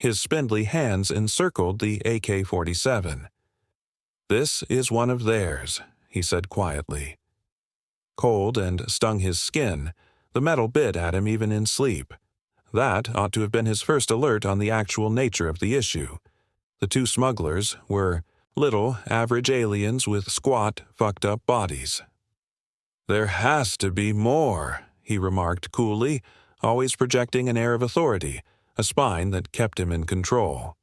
His spindly hands encircled the AK-47. "This is one of theirs," he said quietly. Cold and stung his skin, the metal bit at him even in sleep. That ought to have been his first alert on the actual nature of the issue. The two smugglers were little, average aliens with squat, fucked-up bodies. "There has to be more," he remarked coolly, always projecting an air of authority, a spine that kept him in control.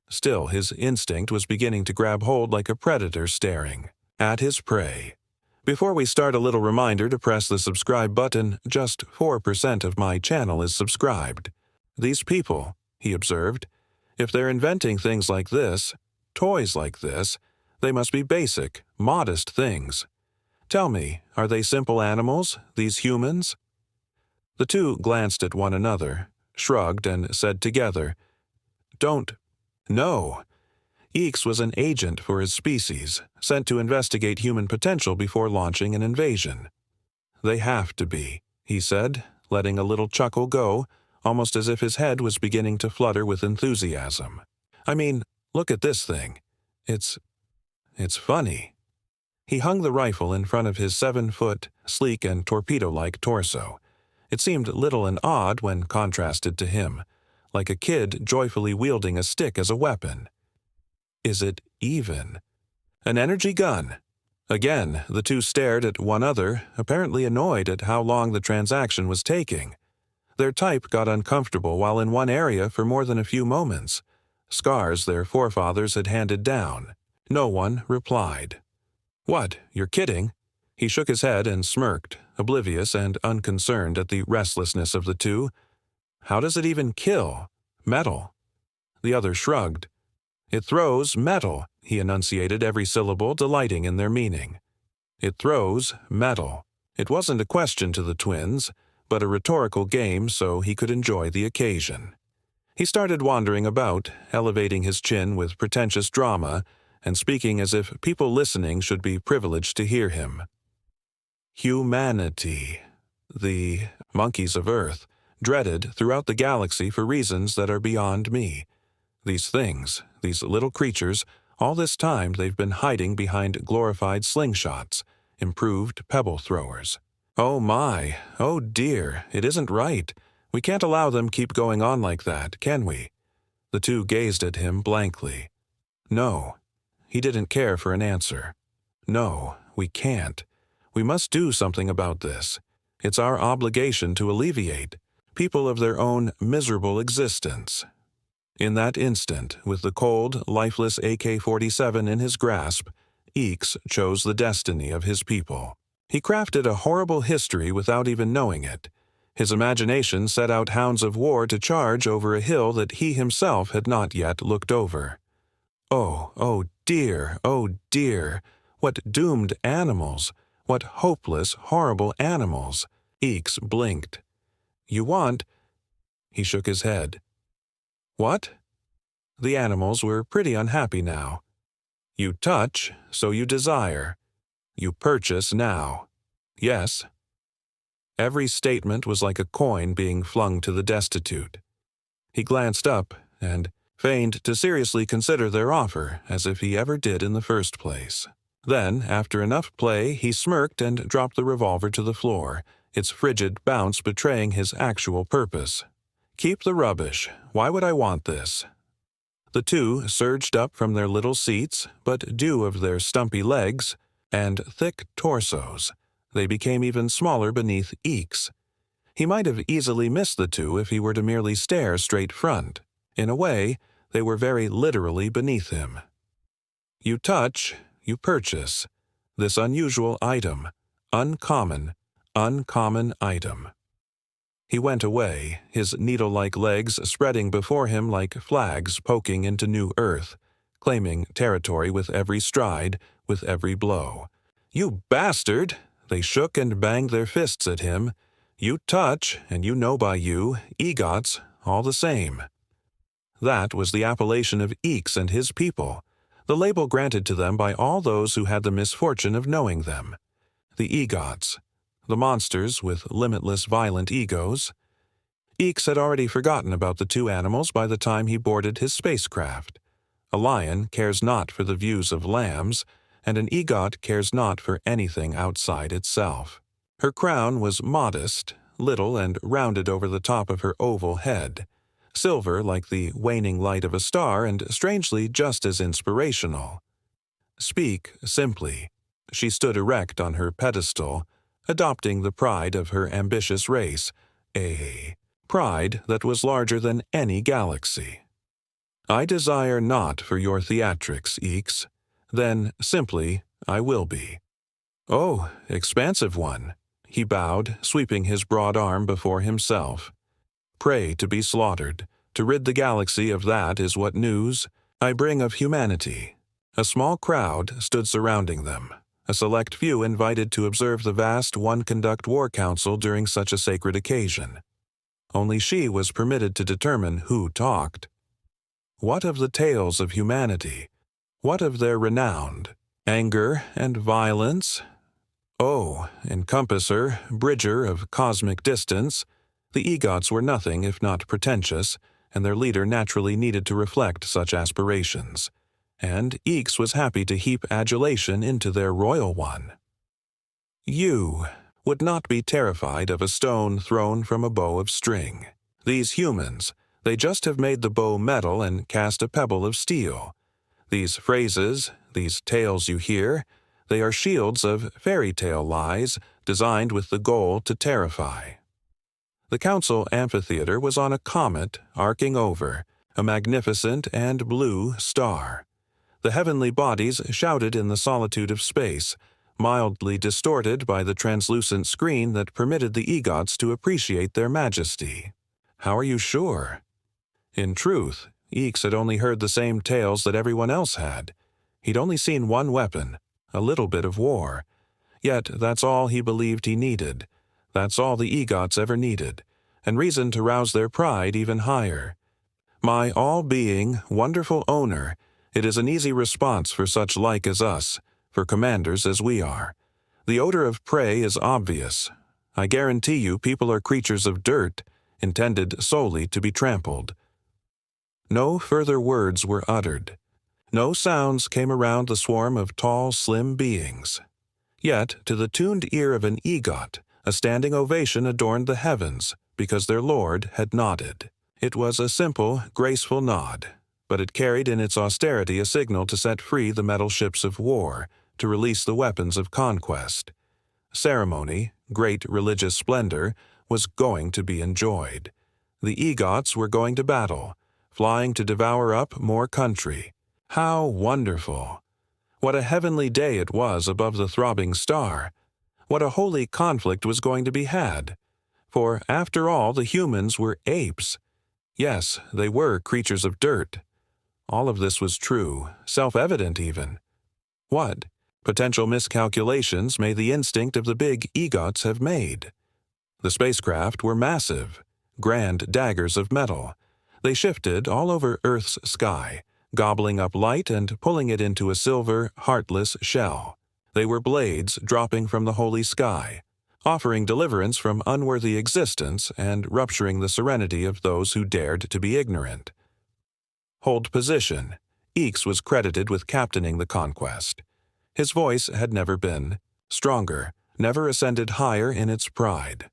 Still, his instinct was beginning to grab hold like a predator staring at his prey. Before we start, a little reminder to press the subscribe button. Just 4% of my channel is subscribed. "These people," he observed, "if they're inventing things like this, toys like this, they must be basic, modest things. Tell me, are they simple animals, these humans?" The two glanced at one another, shrugged, and said together, "Don't. No." Eeks was an agent for his species, sent to investigate human potential before launching an invasion. "They have to be," he said, letting a little chuckle go, almost as if his head was beginning to flutter with enthusiasm. "I mean, look at this thing. It's funny." He hung the rifle in front of his 7-foot, sleek and torpedo-like torso. It seemed little and odd when contrasted to him, like a kid joyfully wielding a stick as a weapon. Is it even? An energy gun? Again, the two stared at one another, apparently annoyed at how long the transaction was taking. Their type got uncomfortable while in one area for more than a few moments, scars their forefathers had handed down. No one replied. "What, you're kidding?" He shook his head and smirked, oblivious and unconcerned at the restlessness of the two. "How does it even kill? Metal?" The other shrugged. "It throws metal," he enunciated every syllable, delighting in their meaning. "It throws metal." It wasn't a question to the twins, but a rhetorical game so he could enjoy the occasion. He started wandering about, elevating his chin with pretentious drama, and speaking as if people listening should be privileged to hear him. Humanity, the monkeys of Earth, dreaded throughout the galaxy for reasons that are beyond me. These things, these little creatures, all this time they've been hiding behind glorified slingshots, improved pebble throwers. Oh my, oh dear, it isn't right. We can't allow them keep going on like that, can we? The two gazed at him blankly. No. He didn't care for an answer. No, we can't. We must do something about this. It's our obligation to alleviate people of their own miserable existence. In that instant, with the cold, lifeless AK-47 in his grasp, Eeks chose the destiny of his people. He crafted a horrible history without even knowing it. His imagination set out hounds of war to charge over a hill that he himself had not yet looked over. Oh dear, what doomed animals, what hopeless, horrible animals. Eeks blinked. "You want—" He shook his head. "What?" The animals were pretty unhappy now. "You touch, so you desire. You purchase now. Yes." Every statement was like a coin being flung to the destitute. He glanced up and feigned to seriously consider their offer, as if he ever did in the first place. Then, after enough play, he smirked and dropped the revolver to the floor, its frigid bounce betraying his actual purpose. "Keep the rubbish. Why would I want this?" The two surged up from their little seats, but due of their stumpy legs and thick torsos, they became even smaller beneath Eeks. He might have easily missed the two if he were to merely stare straight front. In a way, they were very literally beneath him. "You touch, you purchase. This unusual item. Uncommon item." He went away, his needle-like legs spreading before him like flags poking into new earth, claiming territory with every stride, with every blow. "You bastard!" They shook and banged their fists at him. "You touch, and you know by you, EGOTs, all the same." That was the appellation of Eeks and his people, the label granted to them by all those who had the misfortune of knowing them. The EGOTs, the monsters with limitless violent egos. Eeks had already forgotten about the two animals by the time he boarded his spacecraft. A lion cares not for the views of lambs, and an egot cares not for anything outside itself. Her crown was modest, little and rounded over the top of her oval head, silver like the waning light of a star and strangely just as inspirational. Speak simply. She stood erect on her pedestal, adopting the pride of her ambitious race, a pride that was larger than any galaxy. I desire not for your theatrics, Eeks. Then, simply, I will be. Oh, expansive one. He bowed, sweeping his broad arm before himself. Pray to be slaughtered. To rid the galaxy of that is what news I bring of humanity. A small crowd stood surrounding them, a select few invited to observe the vast one-conduct war council during such a sacred occasion. Only she was permitted to determine who talked. What of the tales of humanity? What of their renowned anger and violence? Oh, encompasser, bridger of cosmic distance, the egots were nothing if not pretentious, and their leader naturally needed to reflect such aspirations. And Eeks was happy to heap adulation into their royal one. You would not be terrified of a stone thrown from a bow of string. These humans, they just have made the bow metal and cast a pebble of steel. These phrases, these tales you hear, they are shields of fairy tale lies designed with the goal to terrify. The council amphitheater was on a comet arcing over, a magnificent and blue star. The heavenly bodies shouted in the solitude of space, mildly distorted by the translucent screen that permitted the egots to appreciate their majesty. How are you sure? In truth, Eeks had only heard the same tales that everyone else had. He'd only seen one weapon, a little bit of war. Yet that's all he believed he needed. That's all the egots ever needed, and reason to rouse their pride even higher. My all-being, wonderful owner, it is an easy response for such like as us, for commanders as we are. The odor of prey is obvious. I guarantee you people are creatures of dirt, intended solely to be trampled. No further words were uttered. No sounds came around the swarm of tall, slim beings. Yet, to the tuned ear of an egot, a standing ovation adorned the heavens, because their lord had nodded. It was a simple, graceful nod, but it carried in its austerity a signal to set free the metal ships of war, to release the weapons of conquest. Ceremony, great religious splendor, was going to be enjoyed. The egots were going to battle, flying to devour up more country. How wonderful! What a heavenly day it was above the throbbing star! What a holy conflict was going to be had! For, after all, the humans were apes. Yes, they were creatures of dirt. All of this was true, self-evident even. What potential miscalculations may the instinct of the big egots have made? The spacecraft were massive, grand daggers of metal. They shifted all over Earth's sky, gobbling up light and pulling it into a silver, heartless shell. They were blades dropping from the holy sky, offering deliverance from unworthy existence and rupturing the serenity of those who dared to be ignorant. Hold position. Eeks was credited with captaining the conquest. His voice had never been stronger, never ascended higher in its pride.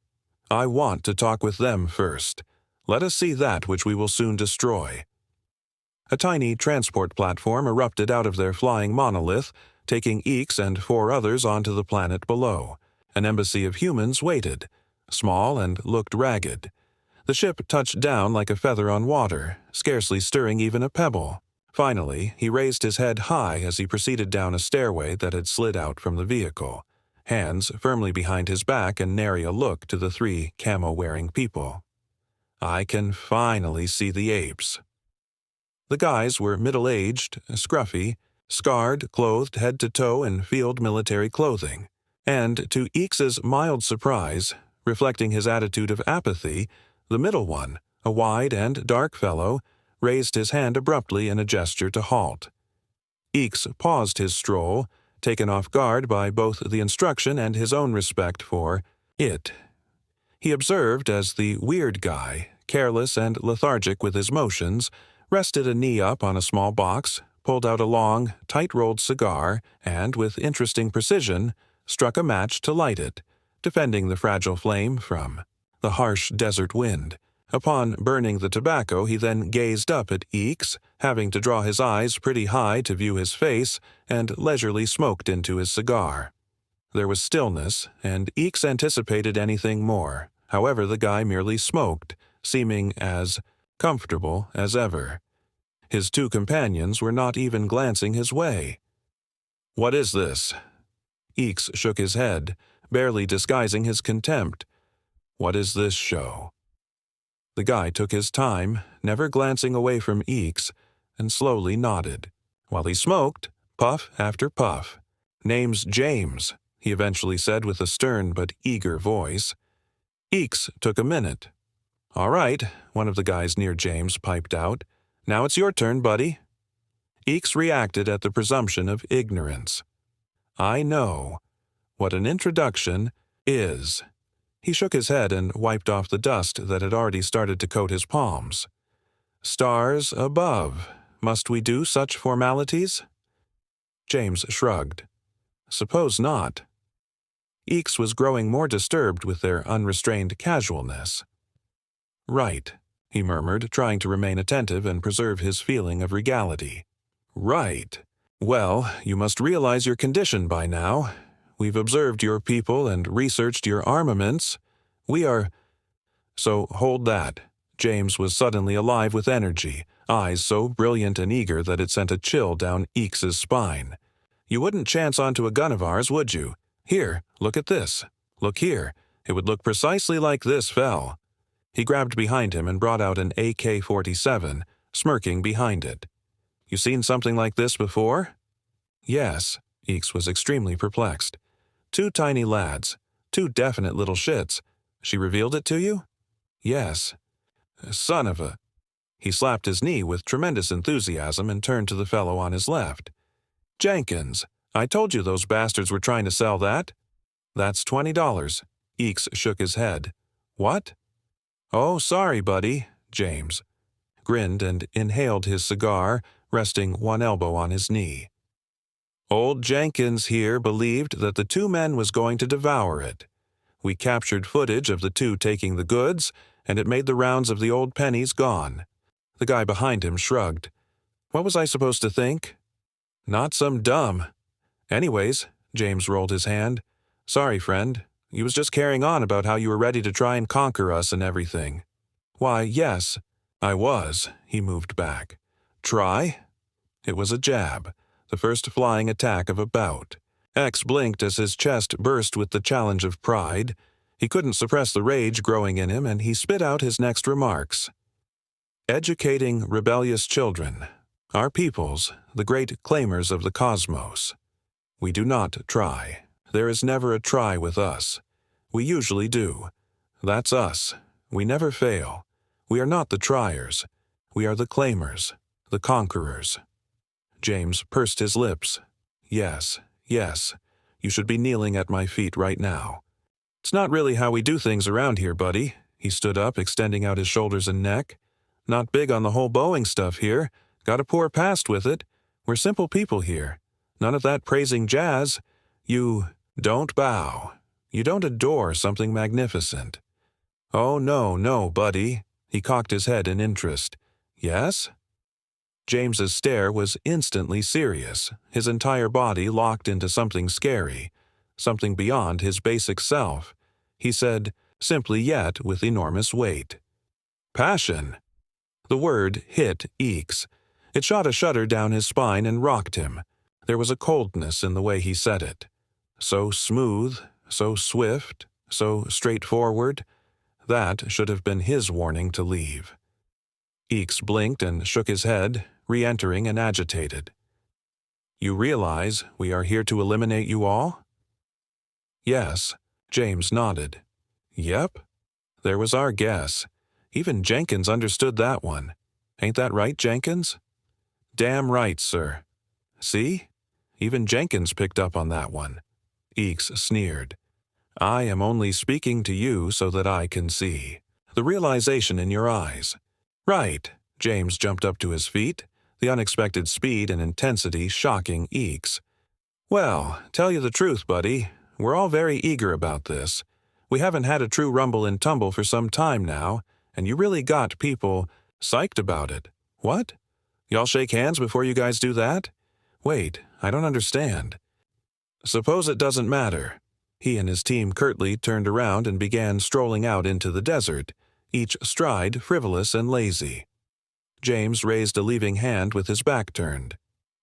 I want to talk with them first. Let us see that which we will soon destroy. A tiny transport platform erupted out of their flying monolith, taking Eeks and 4 others onto the planet below. An embassy of humans waited, small and looked ragged. The ship touched down like a feather on water, scarcely stirring even a pebble. Finally, he raised his head high as he proceeded down a stairway that had slid out from the vehicle, hands firmly behind his back and nary a look to the 3 camo-wearing people. I can finally see the apes. The guys were middle-aged, scruffy, scarred, clothed head to toe in field military clothing, and to Eeks's mild surprise, reflecting his attitude of apathy, the middle one, a wide and dark fellow, raised his hand abruptly in a gesture to halt. Eeks paused his stroll, taken off guard by both the instruction and his own respect for it. He observed as the weird guy, careless and lethargic with his motions, rested a knee up on a small box, pulled out a long, tight-rolled cigar, and, with interesting precision, struck a match to light it, defending the fragile flame from the harsh desert wind. Upon burning the tobacco, he then gazed up at Eeks, having to draw his eyes pretty high to view his face, and leisurely smoked into his cigar. There was stillness, and Eeks anticipated anything more. However, the guy merely smoked, seeming as comfortable as ever. His two companions were not even glancing his way. "What is this?" Eeks shook his head, barely disguising his contempt. "What is this show?" The guy took his time, never glancing away from Eeks, and slowly nodded. While he smoked, puff after puff. "Name's James," he eventually said with a stern but eager voice. Eeks took a minute. "All right," one of the guys near James piped out. "Now it's your turn, buddy." Eeks reacted at the presumption of ignorance. "I know what an introduction is." He shook his head and wiped off the dust that had already started to coat his palms. "Stars above, must we do such formalities?" James shrugged. "Suppose not." Eeks was growing more disturbed with their unrestrained casualness. "Right," he murmured, trying to remain attentive and preserve his feeling of regality. "Right. Well, you must realize your condition by now. We've observed your people and researched your armaments. We are—" "So hold that." James was suddenly alive with energy, eyes so brilliant and eager that it sent a chill down Eeks's spine. "You wouldn't chance onto a gun of ours, would you? Here, look at this. Look here. It would look precisely like this fell." He grabbed behind him and brought out an AK-47, smirking behind it. "You seen something like this before?" "Yes." Eeks was extremely perplexed. "Two tiny lads. Two definite little shits. She revealed it to you?" "Yes." "Son of a—" He slapped his knee with tremendous enthusiasm and turned to the fellow on his left. "Jenkins, I told you those bastards were trying to sell that." "That's $20. Eeks shook his head. "What?" "Oh, sorry, buddy." James grinned and inhaled his cigar, resting one elbow on his knee. "Old Jenkins here believed that the two men was going to devour it. We captured footage of the two taking the goods, and it made the rounds of the old pennies gone." The guy behind him shrugged. "What was I supposed to think?" "Not some dumb." "Anyways," James rolled his hand. "Sorry, friend. You was just carrying on about how you were ready to try and conquer us and everything." "Why, yes, I was." He moved back. "Try?" It was a jab, the first flying attack of a bout. X blinked as his chest burst with the challenge of pride. He couldn't suppress the rage growing in him, and he spit out his next remarks. "Educating rebellious children. Our peoples, the great claimers of the cosmos. We do not try. There is never a try with us. We usually do. That's us. We never fail. We are not the triers. We are the claimers, the conquerors." James pursed his lips. "Yes, yes. You should be kneeling at my feet right now." "It's not really how we do things around here, buddy." He stood up, extending out his shoulders and neck. "Not big on the whole Boeing stuff here. Got a poor past with it. We're simple people here. None of that praising jazz. You don't bow. You don't adore something magnificent." "Oh, no, no, buddy." He cocked his head in interest. "Yes?" James's stare was instantly serious, his entire body locked into something scary, something beyond his basic self. He said, simply yet with enormous weight, "Passion." The word hit Eeks. It shot a shudder down his spine and rocked him. There was a coldness in the way he said it. So smooth, so swift, so straightforward. That should have been his warning to leave. Eeks blinked and shook his head, re-entering and agitated. "You realize we are here to eliminate you all?" "Yes." James nodded. "Yep." There was our guess. Even Jenkins understood that one. Ain't that right, Jenkins? "Damn right, sir." "See? Even Jenkins picked up on that one." Eeks sneered. "I am only speaking to you so that I can see. the realization in your eyes. Right. James jumped up to his feet, the unexpected speed and intensity shocking Eeks. Well, tell you the truth, buddy, we're all very eager about this. We haven't had a true rumble and tumble for some time now, and you really got people psyched about it. What? Y'all shake hands before you guys do that? Wait, I don't understand. Suppose it doesn't matter. He and his team curtly turned around and began strolling out into the desert, each stride frivolous and lazy. James raised a leaving hand with his back turned.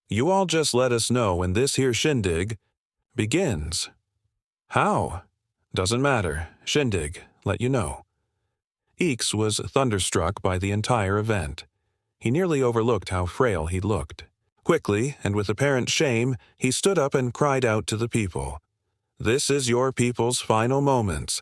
You all just let us know when this here shindig begins. How? Doesn't matter. Shindig, let you know. Eeks was thunderstruck by the entire event. He nearly overlooked how frail he looked. Quickly, and with apparent shame, he stood up and cried out to the people. This is your people's final moments.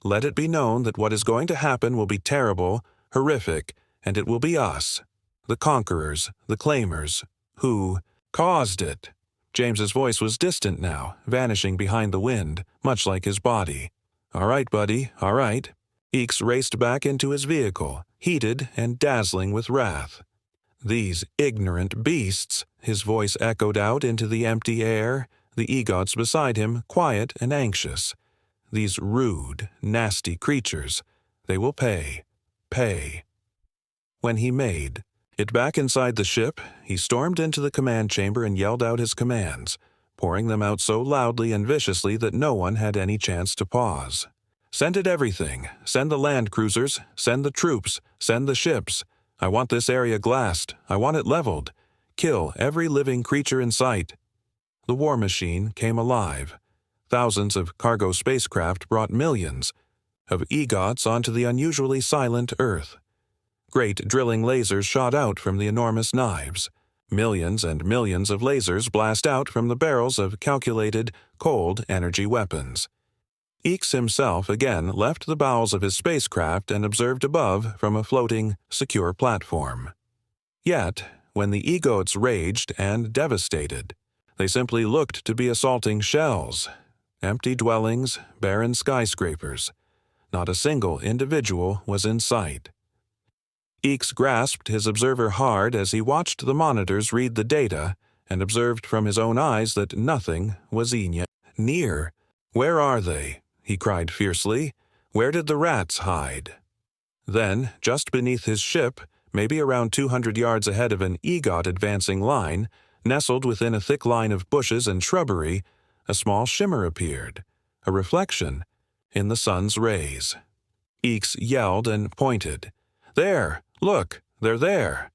Let it be known that what is going to happen will be terrible, horrific, and it will be us, the conquerors, the claimers, who caused it. James's voice was distant now, vanishing behind the wind, much like his body. All right, buddy, all right. Eeks raced back into his vehicle, heated and dazzling with wrath. These ignorant beasts, his voice echoed out into the empty air, the egots beside him quiet and anxious. These rude, nasty creatures, they will pay. When he made it back inside the ship, he stormed into the command chamber and yelled out his commands, pouring them out so loudly and viciously that no one had any chance to pause. Send it everything. Send the land cruisers. Send the troops. Send the ships. I want this area glassed. I want it leveled. Kill every living creature in sight. The war machine came alive. Thousands of cargo spacecraft brought millions of egots onto the unusually silent Earth. Great drilling lasers shot out from the enormous knives. Millions and millions of lasers blast out from the barrels of calculated, cold energy weapons. Eeks himself again left the bowels of his spacecraft and observed above from a floating, secure platform. Yet, when the egots raged and devastated, they simply looked to be assaulting shells, empty dwellings, barren skyscrapers. Not a single individual was in sight. Eeks grasped his observer hard as he watched the monitors read the data and observed from his own eyes that nothing was near. Where are they? He cried fiercely. Where did the rats hide? Then, just beneath his ship, maybe around 200 yards ahead of an egot advancing line, nestled within a thick line of bushes and shrubbery, a small shimmer appeared, a reflection in the sun's rays. Eeks yelled and pointed. There! Look! They're there!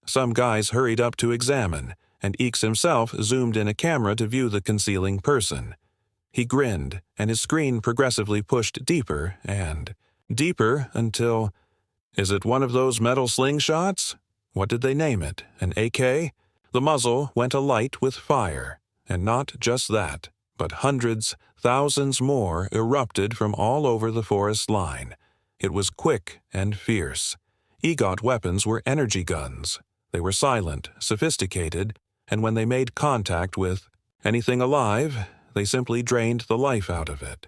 Some guys hurried up to examine, and Eeks himself zoomed in a camera to view the concealing person. He grinned, and his screen progressively pushed deeper and deeper until— Is it one of those metal slingshots? What did they name it? An AK? The muzzle went alight with fire, and not just that, but hundreds, thousands more erupted from all over the forest line. It was quick and fierce. Egot weapons were energy guns. They were silent, sophisticated, and when they made contact with anything alive, they simply drained the life out of it.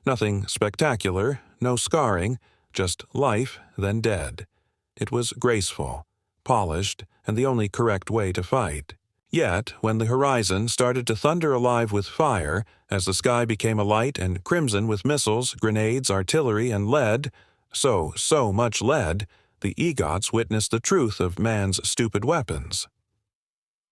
Nothing spectacular, no scarring, just life, then dead. It was graceful, polished, and the only correct way to fight. Yet, when the horizon started to thunder alive with fire, as the sky became alight and crimson with missiles, grenades, artillery, and lead, so much lead, the egots witnessed the truth of man's stupid weapons.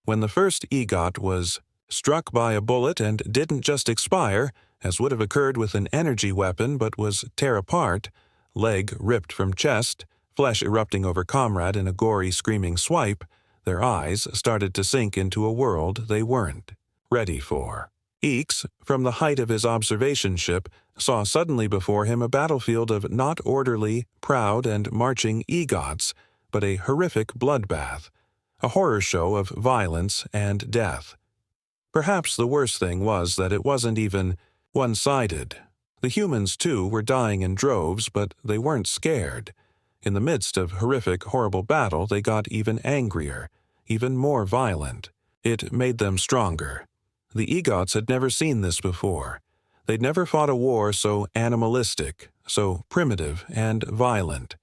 When the first egot was struck by a bullet and didn't just expire, as would have occurred with an energy weapon, but was tear apart, leg ripped from chest, flesh erupting over comrade in a gory, screaming swipe, their eyes started to sink into a world they weren't ready for. Eeks, from the height of his observation ship, saw suddenly before him a battlefield of not orderly, proud, and marching egots, but a horrific bloodbath, a horror show of violence and death. Perhaps the worst thing was that it wasn't even one-sided. The humans, too, were dying in droves, but they weren't scared. In the midst of horrific, horrible battle, they got even angrier, even more violent. It made them stronger. The egots had never seen this before. They'd never fought a war so animalistic, so primitive and violent.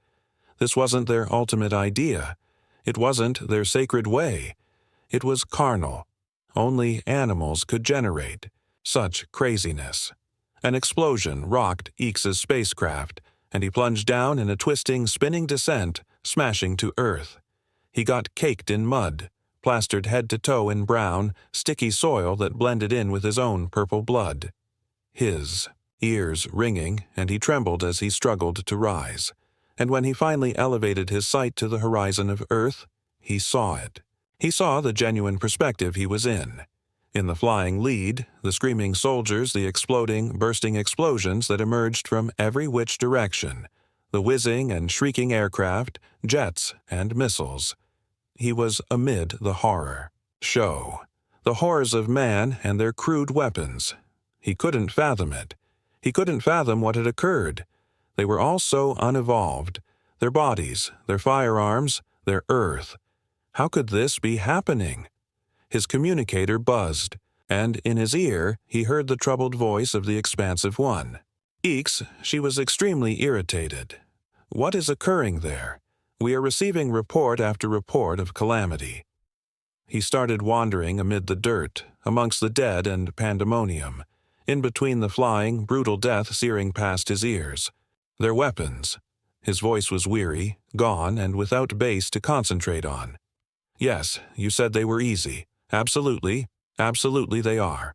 This wasn't their ultimate idea. It wasn't their sacred way. It was carnal. Only animals could generate such craziness. An explosion rocked Eek's spacecraft, and he plunged down in a twisting, spinning descent, smashing to Earth. He got caked in mud, plastered head to toe in brown, sticky soil that blended in with his own purple blood. His ears ringing, and he trembled as he struggled to rise. And when he finally elevated his sight to the horizon of Earth, he saw it. He saw the genuine perspective he was in. In the flying lead, the screaming soldiers, the exploding, bursting explosions that emerged from every which direction, the whizzing and shrieking aircraft, jets, and missiles. He was amid the horror show, the horrors of man and their crude weapons. He couldn't fathom it. He couldn't fathom what had occurred. They were all so unevolved, their bodies, their firearms, their Earth. How could this be happening? His communicator buzzed, and in his ear he heard the troubled voice of the expansive one. Eeks, she was extremely irritated. What is occurring there? We are receiving report after report of calamity. He started wandering amid the dirt, amongst the dead and pandemonium, in between the flying, brutal death searing past his ears. Their weapons. His voice was weary, gone, and without base to concentrate on. Yes, you said they were easy. Absolutely, absolutely they are.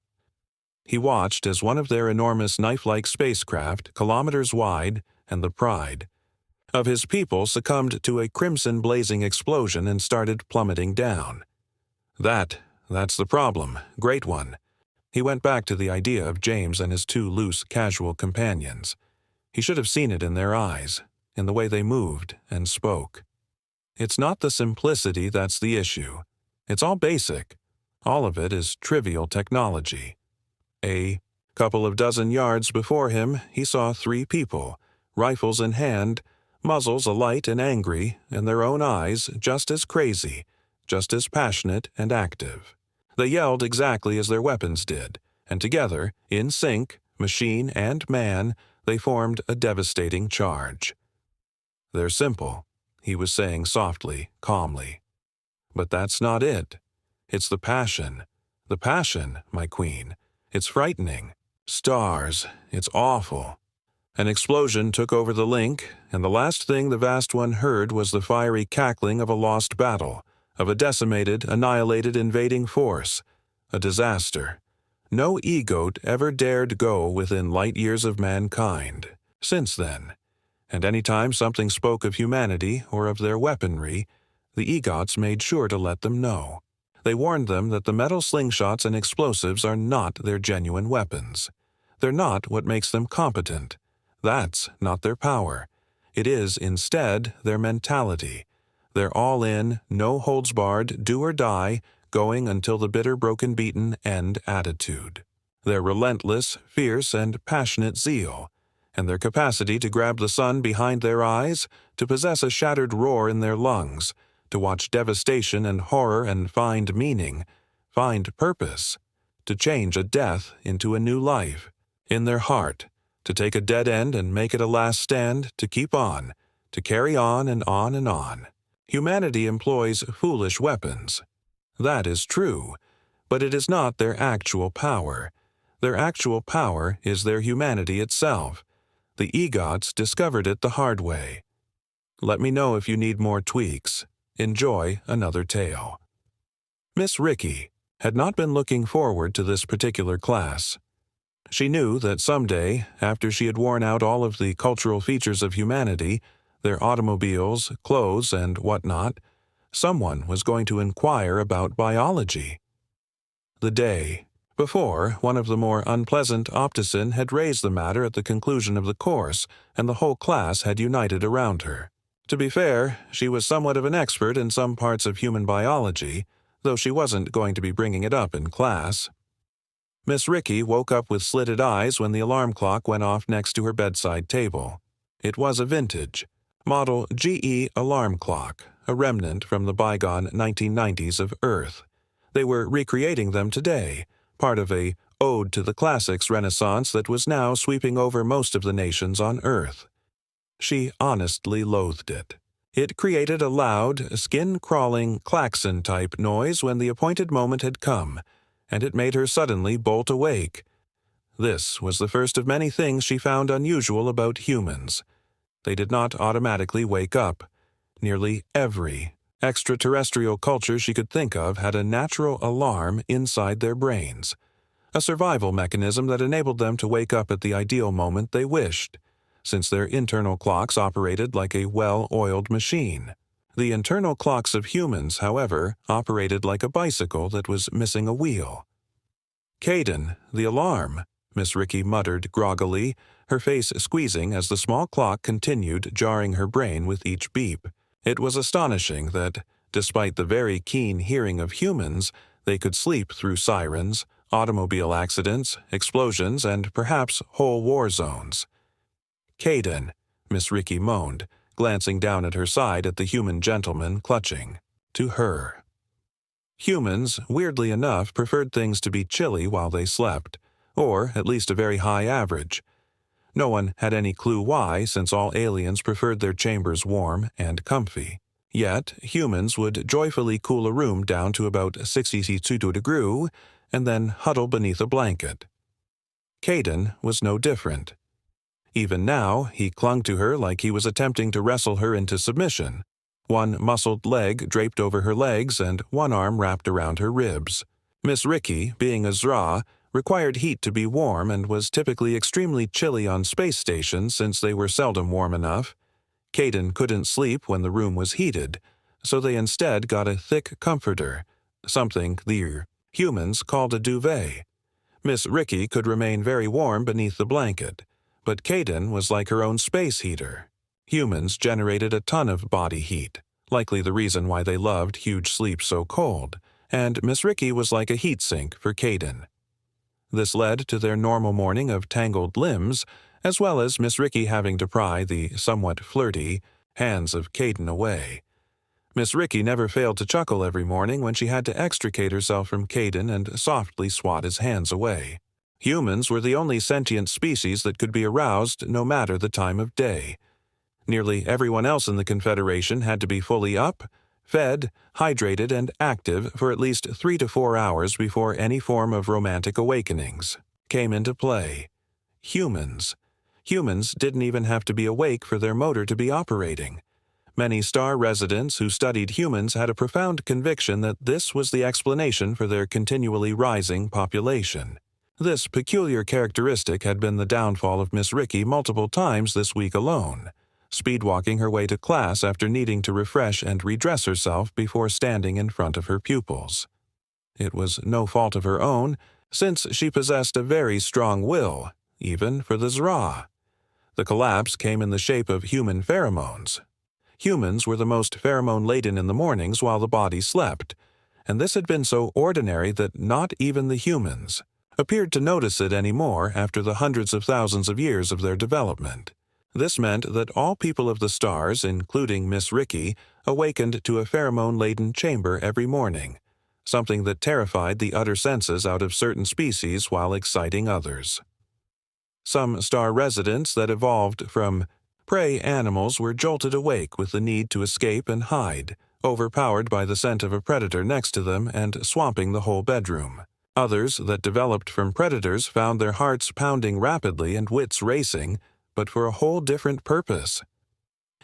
He watched as one of their enormous knife-like spacecraft, kilometers wide, and the pride of his people succumbed to a crimson-blazing explosion and started plummeting down. That's the problem, great one. He went back to the idea of James and his two loose, casual companions. He should have seen it in their eyes, in the way they moved and spoke. It's not the simplicity that's the issue. It's all basic. All of it is trivial technology. A couple of dozen yards before him, he saw three people, rifles in hand, muzzles alight and angry, and their own eyes just as crazy, just as passionate and active. They yelled exactly as their weapons did, and together, in sync, machine and man, they formed a devastating charge. They're simple, he was saying softly, calmly. But that's not it. It's the passion. The passion, my queen. It's frightening. Stars, it's awful. An explosion took over the link, and the last thing the vast one heard was the fiery cackling of a lost battle, of a decimated, annihilated invading force. A disaster. No e-goat ever dared go within light years of mankind since then. And any time something spoke of humanity or of their weaponry, the egots made sure to let them know. They warned them that the metal slingshots and explosives are not their genuine weapons. They're not what makes them competent. That's not their power. It is, instead, their mentality. Their all-in, no-holds-barred, do-or-die, going until the bitter, broken-beaten end attitude. Their relentless, fierce, and passionate zeal. And their capacity to grab the sun behind their eyes, to possess a shattered roar in their lungs, to watch devastation and horror and find meaning, find purpose, to change a death into a new life, in their heart, to take a dead end and make it a last stand, to keep on, to carry on and on and on. Humanity employs foolish weapons. That is true, but it is not their actual power. Their actual power is their humanity itself. The egots discovered it the hard way. Let me know if you need more tweaks. Enjoy another tale. Miss Ricky had not been looking forward to this particular class. She knew that someday, after she had worn out all of the cultural features of humanity, their automobiles, clothes, and whatnot, someone was going to inquire about biology. The day before, one of the more unpleasant optician had raised the matter at the conclusion of the course, and the whole class had united around her. To be fair, she was somewhat of an expert in some parts of human biology, though she wasn't going to be bringing it up in class. Miss Ricky woke up with slitted eyes when the alarm clock went off next to her bedside table. It was a vintage, model GE alarm clock, a remnant from the bygone 1990s of Earth. They were recreating them today, part of a ode to the classics renaissance that was now sweeping over most of the nations on Earth. She honestly loathed it. It created a loud, skin-crawling, klaxon-type noise when the appointed moment had come, and it made her suddenly bolt awake. This was the first of many things she found unusual about humans. They did not automatically wake up. Nearly every extraterrestrial culture she could think of had a natural alarm inside their brains, a survival mechanism that enabled them to wake up at the ideal moment they wished, since their internal clocks operated like a well-oiled machine. The internal clocks of humans, however, operated like a bicycle that was missing a wheel. "Caden, the alarm," Miss Ricky muttered groggily, her face squeezing as the small clock continued jarring her brain with each beep. It was astonishing that, despite the very keen hearing of humans, they could sleep through sirens, automobile accidents, explosions, and perhaps whole war zones. "Caden," Miss Ricky moaned, glancing down at her side at the human gentleman clutching to her. Humans, weirdly enough, preferred things to be chilly while they slept, or at least a very high average. No one had any clue why, since all aliens preferred their chambers warm and comfy. Yet, humans would joyfully cool a room down to about 62 degrees and then huddle beneath a blanket. Caden was no different. Even now, he clung to her like he was attempting to wrestle her into submission, one muscled leg draped over her legs and one arm wrapped around her ribs. Miss Ricky, being a Zra, required heat to be warm and was typically extremely chilly on space stations since they were seldom warm enough. Caden couldn't sleep when the room was heated, so they instead got a thick comforter, something the humans called a duvet. Miss Ricky could remain very warm beneath the blanket, but Caden was like her own space heater. Humans generated a ton of body heat, likely the reason why they loved huge sleep so cold, and Miss Ricky was like a heat sink for Caden. This led to their normal morning of tangled limbs, as well as Miss Ricky having to pry the somewhat flirty hands of Caden away. Miss Ricky never failed to chuckle every morning when she had to extricate herself from Caden and softly swat his hands away. Humans were the only sentient species that could be aroused no matter the time of day. Nearly everyone else in the Confederation had to be fully up, fed, hydrated, and active for at least 3 to 4 hours before any form of romantic awakenings came into play. Humans didn't even have to be awake for their motor to be operating. Many star residents who studied humans had a profound conviction that this was the explanation for their continually rising population. This peculiar characteristic had been the downfall of Miss Ricky multiple times this week alone, speedwalking her way to class after needing to refresh and redress herself before standing in front of her pupils. It was no fault of her own, since she possessed a very strong will, even for the Zra. The collapse came in the shape of human pheromones. Humans were the most pheromone-laden in the mornings while the body slept, and this had been so ordinary that not even the humans appeared to notice it anymore after the hundreds of thousands of years of their development. This meant that all people of the stars, including Miss Ricky, awakened to a pheromone-laden chamber every morning, something that terrified the utter senses out of certain species while exciting others. Some star residents that evolved from prey animals were jolted awake with the need to escape and hide, overpowered by the scent of a predator next to them and swamping the whole bedroom. Others that developed from predators found their hearts pounding rapidly and wits racing, but for a whole different purpose.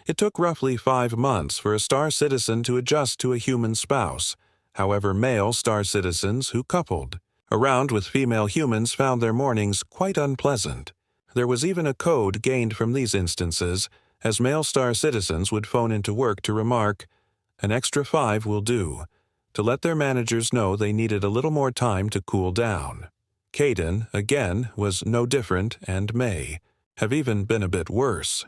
It took roughly 5 months for a star citizen to adjust to a human spouse. However, male star citizens who coupled around with female humans found their mornings quite unpleasant. There was even a code gained from these instances, as male star citizens would phone into work to remark, "An extra 5 will do," to let their managers know they needed a little more time to cool down. Caden, again, was no different and may have even been a bit worse.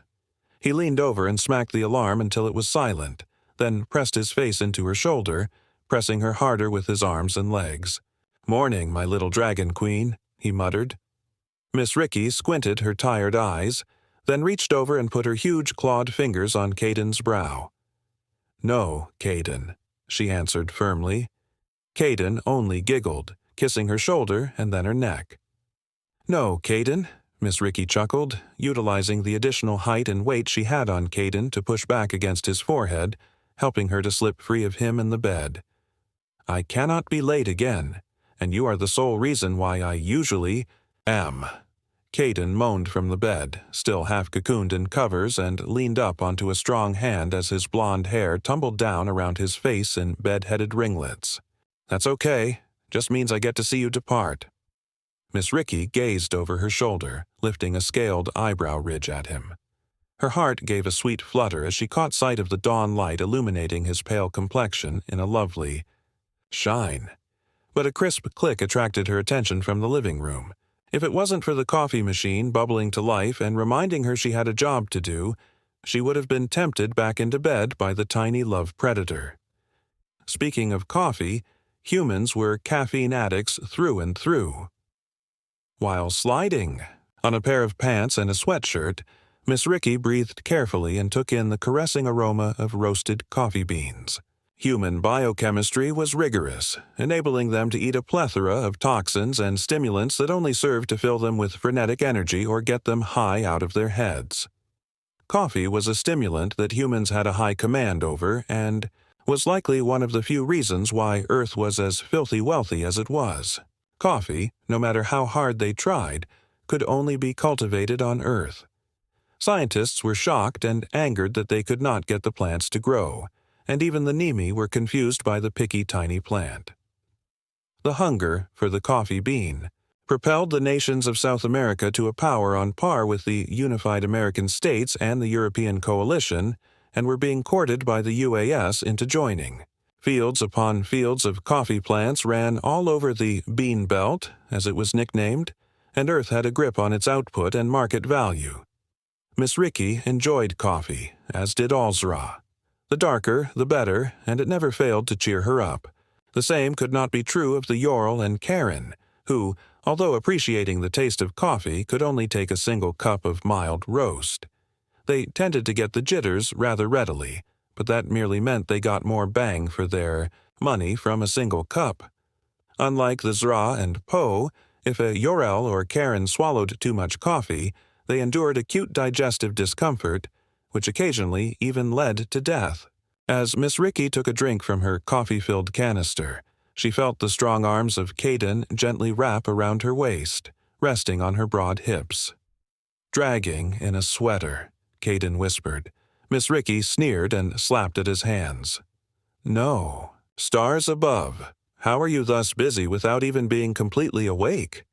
He leaned over and smacked the alarm until it was silent, then pressed his face into her shoulder, pressing her harder with his arms and legs. "Morning, my little dragon queen," he muttered. Miss Ricky squinted her tired eyes, then reached over and put her huge clawed fingers on Caden's brow. "No, Caden," she answered firmly. Caden only giggled, kissing her shoulder and then her neck. "No, Caden," Miss Ricky chuckled, utilizing the additional height and weight she had on Caden to push back against his forehead, helping her to slip free of him in the bed. "I cannot be late again, and you are the sole reason why I usually am." Caden moaned from the bed, still half cocooned in covers, and leaned up onto a strong hand as his blonde hair tumbled down around his face in bed-headed ringlets. "That's okay. Just means I get to see you depart." Miss Ricky gazed over her shoulder, lifting a scaled eyebrow ridge at him. Her heart gave a sweet flutter as she caught sight of the dawn light illuminating his pale complexion in a lovely shine. But a crisp click attracted her attention from the living room. If it wasn't for the coffee machine bubbling to life and reminding her she had a job to do, she would have been tempted back into bed by the tiny love predator. Speaking of coffee, humans were caffeine addicts through and through. While sliding on a pair of pants and a sweatshirt, Miss Ricky breathed carefully and took in the caressing aroma of roasted coffee beans. Human biochemistry was rigorous, enabling them to eat a plethora of toxins and stimulants that only served to fill them with frenetic energy or get them high out of their heads. Coffee was a stimulant that humans had a high command over and was likely one of the few reasons why Earth was as filthy wealthy as it was. Coffee, no matter how hard they tried, could only be cultivated on Earth. Scientists were shocked and angered that they could not get the plants to grow, and even the Nemi were confused by the picky tiny plant. The hunger for the coffee bean propelled the nations of South America to a power on par with the unified American states and the European coalition, and were being courted by the UAS into joining. Fields upon fields of coffee plants ran all over the Bean Belt, as it was nicknamed, and Earth had a grip on its output and market value. Miss Ricky enjoyed coffee, as did Alzra. The darker, the better, and it never failed to cheer her up. The same could not be true of the Yorl and Karen, who, although appreciating the taste of coffee, could only take a single cup of mild roast. They tended to get the jitters rather readily, but that merely meant they got more bang for their money from a single cup. Unlike the Zra and Po, if a Yorel or Karen swallowed too much coffee, they endured acute digestive discomfort, which occasionally even led to death. As Miss Ricky took a drink from her coffee-filled canister, she felt the strong arms of Caden gently wrap around her waist, resting on her broad hips. "Dragging in a sweater," Caden whispered. Miss Ricky sneered and slapped at his hands. "No. Stars above. How are you thus busy without even being completely awake?"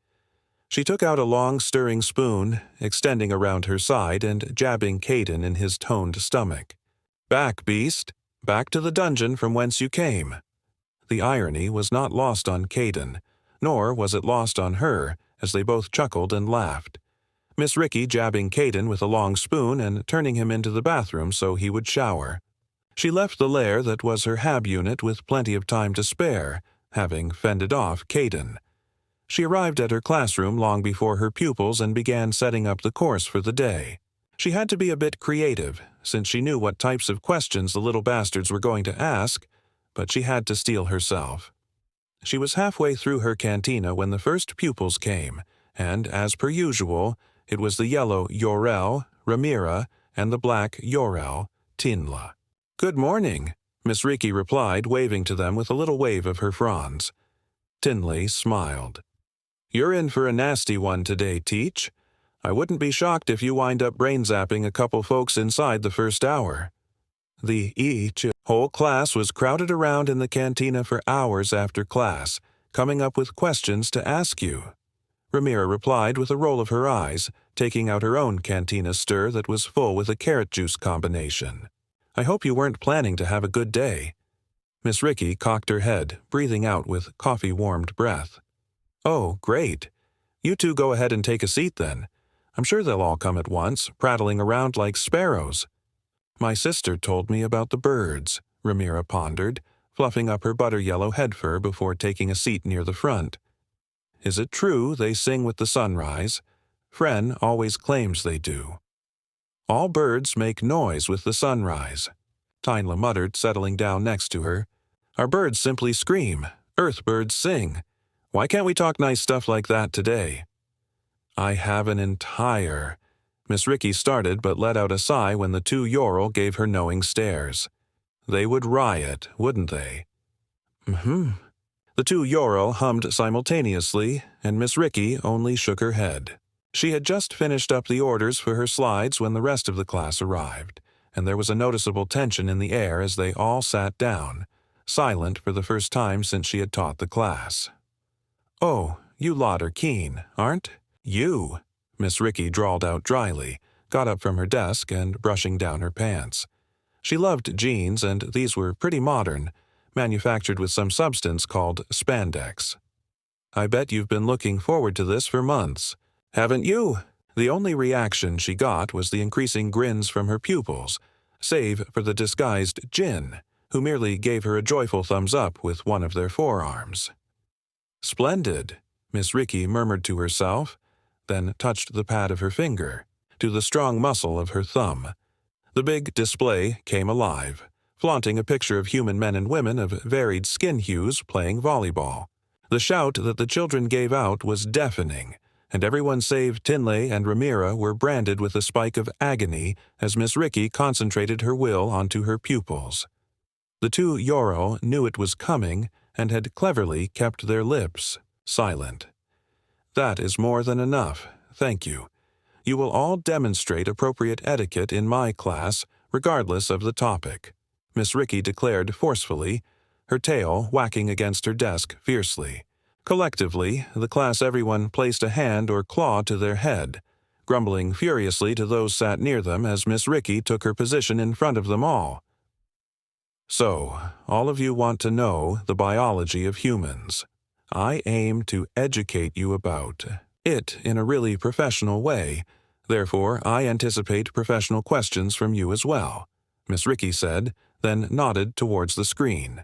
She took out a long stirring spoon, extending around her side and jabbing Caden in his toned stomach. "Back, beast. Back to the dungeon from whence you came." The irony was not lost on Caden, nor was it lost on her, as they both chuckled and laughed. Miss Ricky jabbing Caden with a long spoon and turning him into the bathroom so he would shower. She left the lair that was her hab unit with plenty of time to spare, having fended off Caden. She arrived at her classroom long before her pupils and began setting up the course for the day. She had to be a bit creative, since she knew what types of questions the little bastards were going to ask, but she had to steel herself. She was halfway through her cantina when the first pupils came, and, as per usual, it was the yellow Yorel, Ramira, and the black Yorel, Tinla. "Good morning," Miss Ricky replied, waving to them with a little wave of her fronds. Tinley smiled. "You're in for a nasty one today, Teach. I wouldn't be shocked if you wind up brain-zapping a couple folks inside the first hour." The whole class was crowded around in the cantina for hours after class, coming up with questions to ask you. Ramira replied with a roll of her eyes, taking out her own cantina stir that was full with a carrot juice combination. "I hope you weren't planning to have a good day." Miss Ricky cocked her head, breathing out with coffee-warmed breath. "Oh, great. You two go ahead and take a seat then. I'm sure they'll all come at once, prattling around like sparrows." "My sister told me about the birds," Ramira pondered, fluffing up her butter-yellow head fur before taking a seat near the front. "Is it true they sing with the sunrise? Fren always claims they do." "All birds make noise with the sunrise," Tynla muttered, settling down next to her. "Our birds simply scream. Earth birds sing. Why can't we talk nice stuff like that today?" I have an entire... Miss Ricky started but let out a sigh when the two Ural gave her knowing stares. They would riot, wouldn't they? Mm-hmm. The two Ural hummed simultaneously, and Miss Ricky only shook her head. She had just finished up the orders for her slides when the rest of the class arrived, and there was a noticeable tension in the air as they all sat down, silent for the first time since she had taught the class. "Oh, you lot are keen, aren't you?" Miss Ricky drawled out dryly, got up from her desk and brushing down her pants. She loved jeans, and these were pretty modern, manufactured with some substance called spandex. "I bet you've been looking forward to this for months. Haven't you?" The only reaction she got was the increasing grins from her pupils, save for the disguised Jinn, who merely gave her a joyful thumbs up with one of their forearms. "Splendid," Miss Ricky murmured to herself, then touched the pad of her finger to the strong muscle of her thumb. The big display came alive, flaunting a picture of human men and women of varied skin hues playing volleyball. The shout that the children gave out was deafening, and everyone save Tinley and Ramira were branded with a spike of agony as Miss Ricky concentrated her will onto her pupils. The two Ural knew it was coming and had cleverly kept their lips silent. "That is more than enough, thank you. You will all demonstrate appropriate etiquette in my class, regardless of the topic," Miss Ricky declared forcefully, her tail whacking against her desk fiercely. Collectively, the class everyone placed a hand or claw to their head, grumbling furiously to those sat near them as Miss Ricky took her position in front of them all. "So, all of you want to know the biology of humans. I aim to educate you about it in a really professional way. Therefore, I anticipate professional questions from you as well," Miss Ricky said, then nodded towards the screen.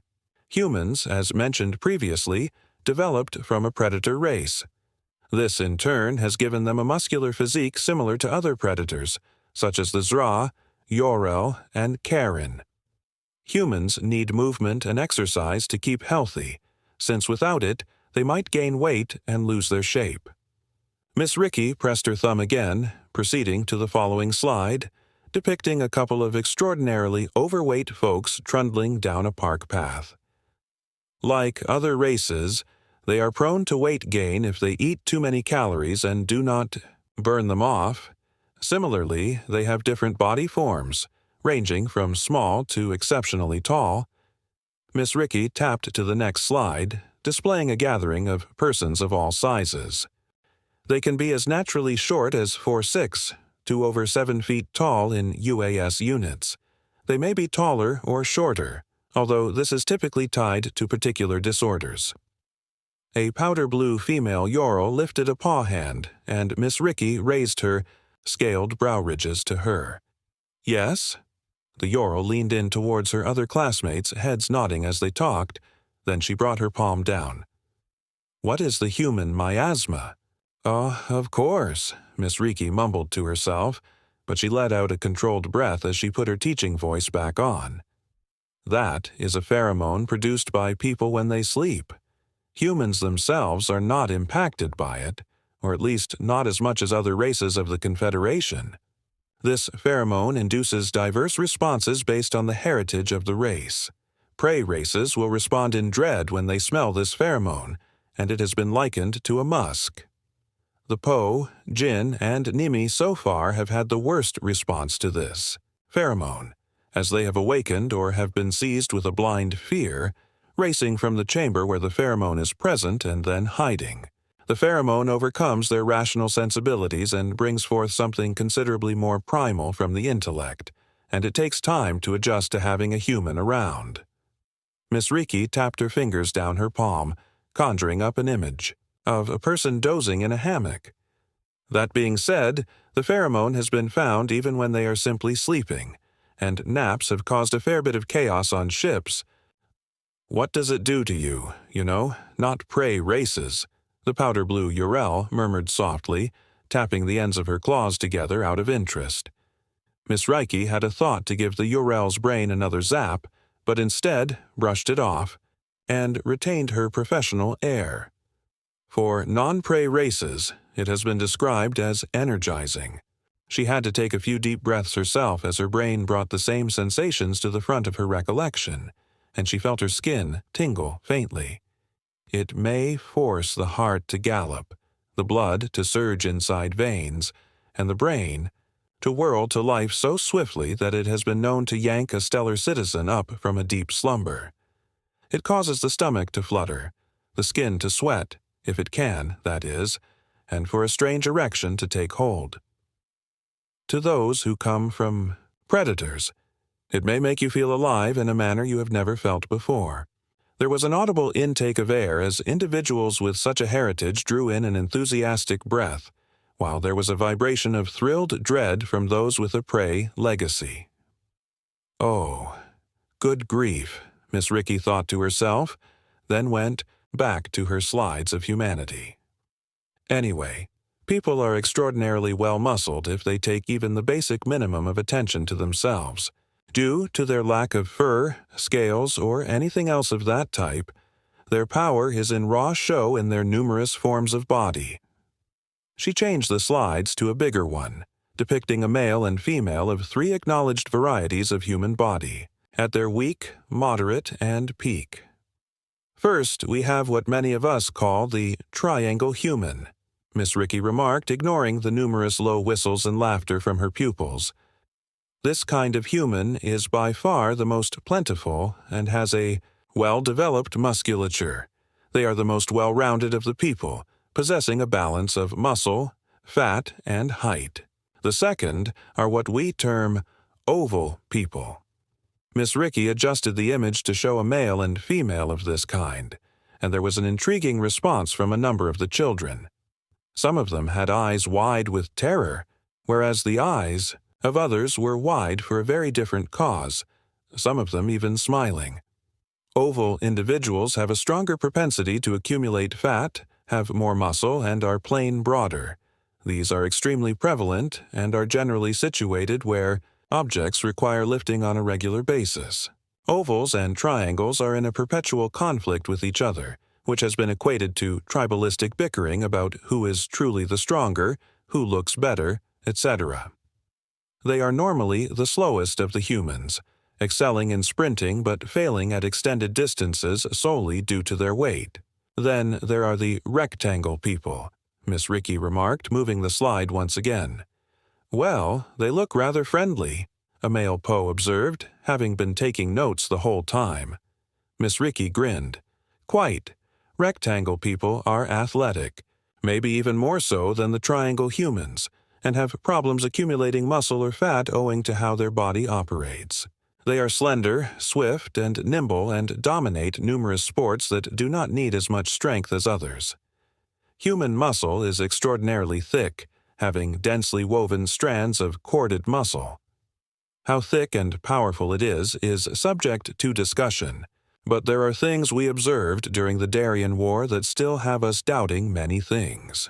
Humans, as mentioned previously, developed from a predator race. This, in turn, has given them a muscular physique similar to other predators, such as the Zra, Ural, and Karen. Humans need movement and exercise to keep healthy, since without it, they might gain weight and lose their shape. Miss Ricky pressed her thumb again, proceeding to the following slide, depicting a couple of extraordinarily overweight folks trundling down a park path. Like other races, they are prone to weight gain if they eat too many calories and do not burn them off. Similarly, they have different body forms, ranging from small to exceptionally tall. Miss Ricky tapped to the next slide, displaying a gathering of persons of all sizes. They can be as naturally short as 4'6" to over 7 feet tall in UAS units. They may be taller or shorter, although this is typically tied to particular disorders. A powder blue female Ural lifted a paw hand, and Miss Ricky raised her scaled brow ridges to her. "Yes?" The Ural leaned in towards her other classmates, heads nodding as they talked, then she brought her palm down. "What is the human miasma?" "Oh, of course," Miss Ricky mumbled to herself, but she let out a controlled breath as she put her teaching voice back on. "That is a pheromone produced by people when they sleep. Humans themselves are not impacted by it, or at least not as much as other races of the Confederation. This pheromone induces diverse responses based on the heritage of the race. Prey races will respond in dread when they smell this pheromone, and it has been likened to a musk. The Po, Jinn, and Nimi so far have had the worst response to this pheromone, as they have awakened or have been seized with a blind fear, racing from the chamber where the pheromone is present and then hiding. The pheromone overcomes their rational sensibilities and brings forth something considerably more primal from the intellect, and it takes time to adjust to having a human around." Miss Ricky tapped her fingers down her palm, conjuring up an image of a person dozing in a hammock. "That being said, the pheromone has been found even when they are simply sleeping, and naps have caused a fair bit of chaos on ships. What does it do to you, not prey races?" the powder blue Ural murmured softly, tapping the ends of her claws together out of interest. Miss Ricky had a thought to give the Ural's brain another zap, but instead brushed it off and retained her professional air. For non-prey races, it has been described as energizing. She had to take a few deep breaths herself as her brain brought the same sensations to the front of her recollection, and she felt her skin tingle faintly. It may force the heart to gallop, the blood to surge inside veins, and the brain to whirl to life so swiftly that it has been known to yank a stellar citizen up from a deep slumber. It causes the stomach to flutter, the skin to sweat, if it can, that is, and for a strange erection to take hold. To those who come from predators, it may make you feel alive in a manner you have never felt before. There was an audible intake of air as individuals with such a heritage drew in an enthusiastic breath, while there was a vibration of thrilled dread from those with a prey legacy. Oh, good grief, Miss Ricky thought to herself, then went back to her slides of humanity. Anyway, people are extraordinarily well-muscled if they take even the basic minimum of attention to themselves. Due to their lack of fur, scales, or anything else of that type, their power is in raw show in their numerous forms of body. She changed the slides to a bigger one, depicting a male and female of 3 acknowledged varieties of human body, at their weak, moderate, and peak. First, we have what many of us call the triangle human, Miss Ricky remarked, ignoring the numerous low whistles and laughter from her pupils. This kind of human is by far the most plentiful and has a well-developed musculature. They are the most well-rounded of the people, possessing a balance of muscle, fat, and height. The second are what we term oval people. Miss Ricky adjusted the image to show a male and female of this kind, and there was an intriguing response from a number of the children. Some of them had eyes wide with terror, whereas the eyes of others were wide for a very different cause, some of them even smiling. Oval individuals have a stronger propensity to accumulate fat, have more muscle, and are plain broader. These are extremely prevalent and are generally situated where objects require lifting on a regular basis. Ovals and triangles are in a perpetual conflict with each other, which has been equated to tribalistic bickering about who is truly the stronger, who looks better, etc. They are normally the slowest of the humans, excelling in sprinting but failing at extended distances solely due to their weight. Then there are the rectangle people, Miss Ricky remarked, moving the slide once again. Well, they look rather friendly, a male Poe observed, having been taking notes the whole time. Miss Ricky grinned. Quite. Rectangle people are athletic, maybe even more so than the triangle humans, and have problems accumulating muscle or fat owing to how their body operates. They are slender, swift, and nimble and dominate numerous sports that do not need as much strength as others. Human muscle is extraordinarily thick, having densely woven strands of corded muscle. How thick and powerful it is subject to discussion, but there are things we observed during the Darien War that still have us doubting many things.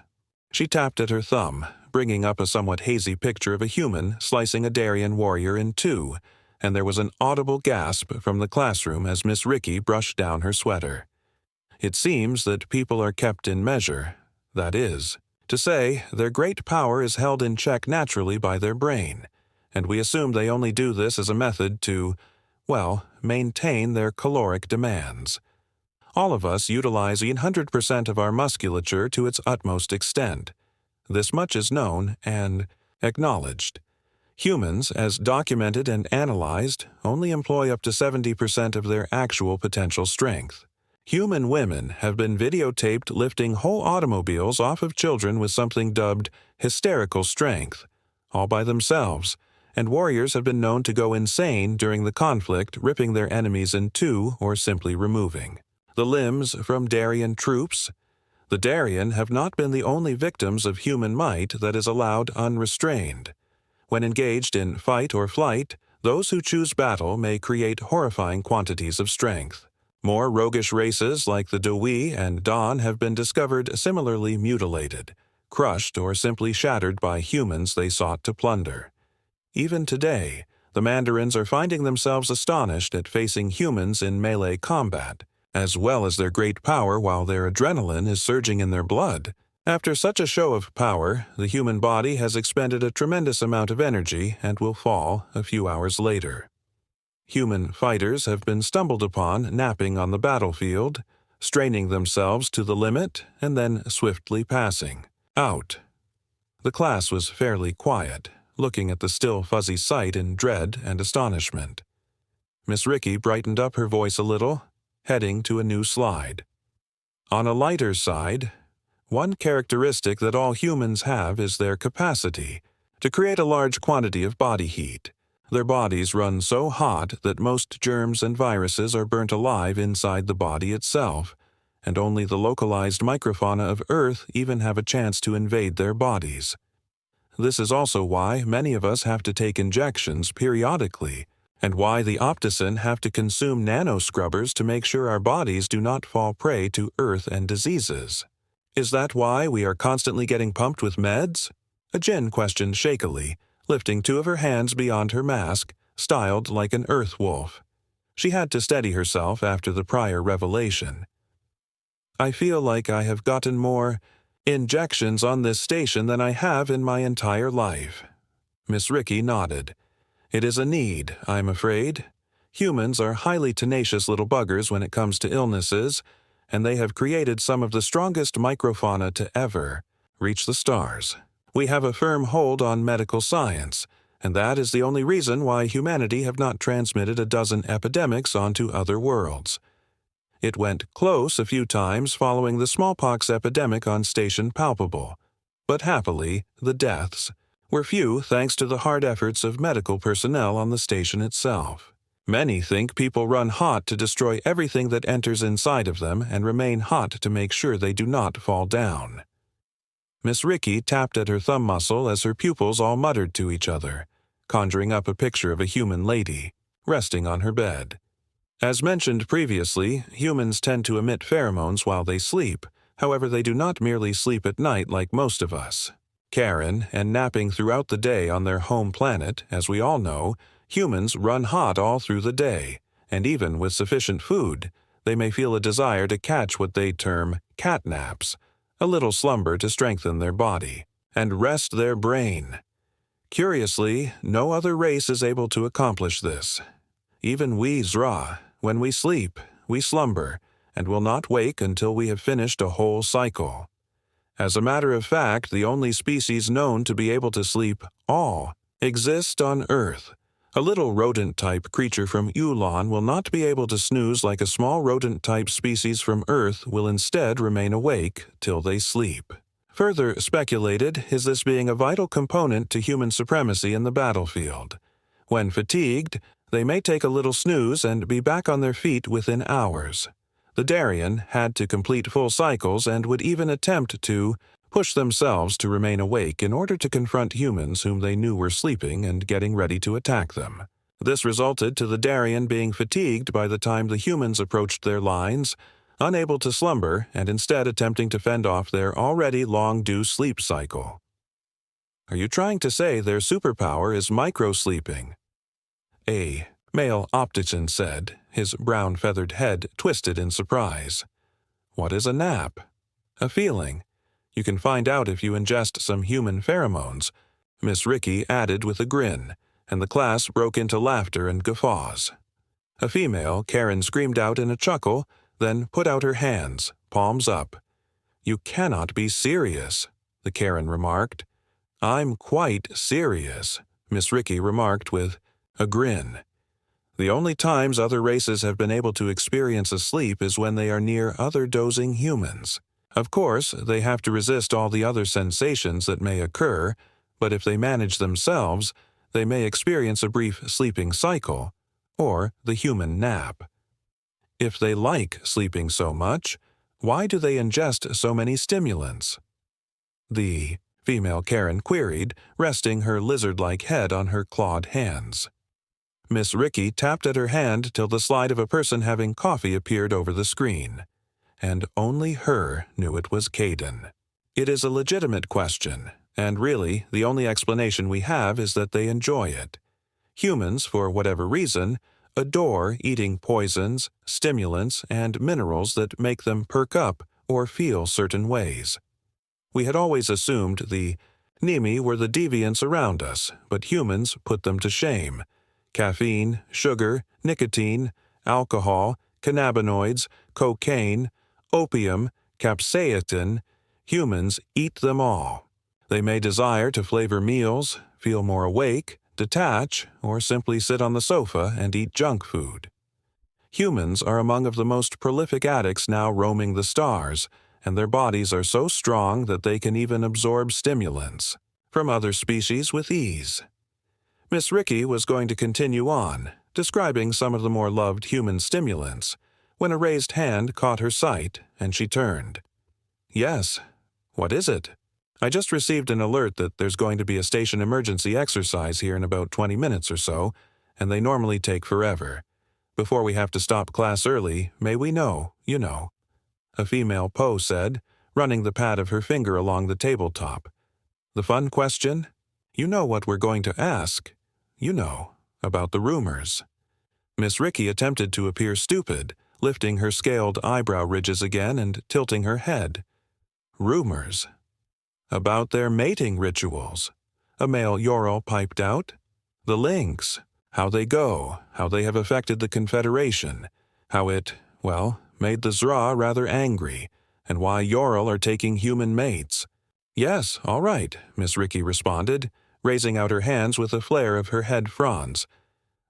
She tapped at her thumb, bringing up a somewhat hazy picture of a human slicing a Darien warrior in 2, and there was an audible gasp from the classroom as Miss Ricky brushed down her sweater. It seems that people are kept in measure, that is, to say, their great power is held in check naturally by their brain, and we assume they only do this as a method to, well, maintain their caloric demands. All of us utilize 100% of our musculature to its utmost extent. This much is known and acknowledged. Humans, as documented and analyzed, only employ up to 70% of their actual potential strength. Human women have been videotaped lifting whole automobiles off of children with something dubbed hysterical strength, all by themselves, and warriors have been known to go insane during the conflict, ripping their enemies in 2 or simply removing the limbs from Darien troops. The Darien have not been the only victims of human might that is allowed unrestrained. When engaged in fight or flight, those who choose battle may create horrifying quantities of strength. More roguish races like the Dewey and Don have been discovered similarly mutilated, crushed or simply shattered by humans they sought to plunder. Even today, the Mandarins are finding themselves astonished at facing humans in melee combat, as well as their great power while their adrenaline is surging in their blood. After such a show of power, the human body has expended a tremendous amount of energy and will fall a few hours later. Human fighters have been stumbled upon napping on the battlefield, straining themselves to the limit and then swiftly passing out. The class was fairly quiet, looking at the still fuzzy sight in dread and astonishment. Miss Ricky brightened up her voice a little, heading to a new slide. On a lighter side, one characteristic that all humans have is their capacity to create a large quantity of body heat. Their bodies run so hot that most germs and viruses are burnt alive inside the body itself, and only the localized microfauna of Earth even have a chance to invade their bodies. This is also why many of us have to take injections periodically, and why the optician have to consume nano-scrubbers to make sure our bodies do not fall prey to Earth and diseases. Is that why we are constantly getting pumped with meds? A djinn questioned shakily, lifting two of her hands beyond her mask, styled like an earth wolf. She had to steady herself after the prior revelation. I feel like I have gotten more injections on this station than I have in my entire life. Miss Ricky nodded. It is a need, I'm afraid. Humans are highly tenacious little buggers when it comes to illnesses, and they have created some of the strongest microfauna to ever reach the stars. We have a firm hold on medical science, and that is the only reason why humanity have not transmitted a dozen epidemics onto other worlds. It went close a few times following the smallpox epidemic on Station Palpable, but happily, the deaths were few thanks to the hard efforts of medical personnel on the station itself. Many think people run hot to destroy everything that enters inside of them and remain hot to make sure they do not fall down. Miss Ricky tapped at her thumb muscle as her pupils all muttered to each other, conjuring up a picture of a human lady, resting on her bed. As mentioned previously, humans tend to emit pheromones while they sleep, however they do not merely sleep at night like most of us. Karen, and napping throughout the day on their home planet, as we all know, humans run hot all through the day, and even with sufficient food, they may feel a desire to catch what they term cat naps, a little slumber to strengthen their body and rest their brain. Curiously, no other race is able to accomplish this. Even we Zra, when we sleep, we slumber, and will not wake until we have finished a whole cycle. As a matter of fact, the only species known to be able to sleep all exist on Earth. A little rodent-type creature from Ulan will not be able to snooze like a small rodent-type species from Earth will instead remain awake till they sleep. Further speculated is this being a vital component to human supremacy in the battlefield. When fatigued, they may take a little snooze and be back on their feet within hours. The Darien had to complete full cycles and would even attempt to push themselves to remain awake in order to confront humans whom they knew were sleeping and getting ready to attack them. This resulted to the Darien being fatigued by the time the humans approached their lines, unable to slumber and instead attempting to fend off their already long-due sleep cycle. Are you trying to say their superpower is micro-sleeping? A male optician said, his brown feathered head twisted in surprise. What is a nap? A feeling. You can find out if you ingest some human pheromones, Miss Ricky added with a grin, and the class broke into laughter and guffaws. A female, Karen screamed out in a chuckle, then put out her hands, palms up. You cannot be serious, the Karen remarked. I'm quite serious, Miss Ricky remarked with a grin. The only times other races have been able to experience a sleep is when they are near other dozing humans. Of course, they have to resist all the other sensations that may occur, but if they manage themselves, they may experience a brief sleeping cycle, or the human nap. If they like sleeping so much, why do they ingest so many stimulants? The female Karen queried, resting her lizard-like head on her clawed hands. Miss Ricky tapped at her hand till the slide of a person having coffee appeared over the screen. And only her knew it was Caden. It is a legitimate question, and really, the only explanation we have is that they enjoy it. Humans, for whatever reason, adore eating poisons, stimulants, and minerals that make them perk up or feel certain ways. We had always assumed the Nemi were the deviants around us, but humans put them to shame. Caffeine, sugar, nicotine, alcohol, cannabinoids, cocaine, opium, capsaicin, humans eat them all. They may desire to flavor meals, feel more awake, detach, or simply sit on the sofa and eat junk food. Humans are among of the most prolific addicts now roaming the stars, and their bodies are so strong that they can even absorb stimulants from other species with ease. Miss Ricky was going to continue on, describing some of the more loved human stimulants, when a raised hand caught her sight, and she turned. "Yes. What is it?" "I just received an alert that there's going to be a station emergency exercise here in about 20 minutes or so, and they normally take forever. Before we have to stop class early, may we know, you know," a female Poe said, running the pad of her finger along the tabletop. "The fun question? You know what we're going to ask. You know, about the rumors." Miss Ricky attempted to appear stupid, lifting her scaled eyebrow ridges again and tilting her head. "Rumors? About their mating rituals," a male Ural piped out. "The links, how they go, how they have affected the Confederation, how it, well, made the Zra rather angry, and why Ural are taking human mates." "Yes, all right," Miss Ricky responded, raising out her hands with a flare of her head fronds.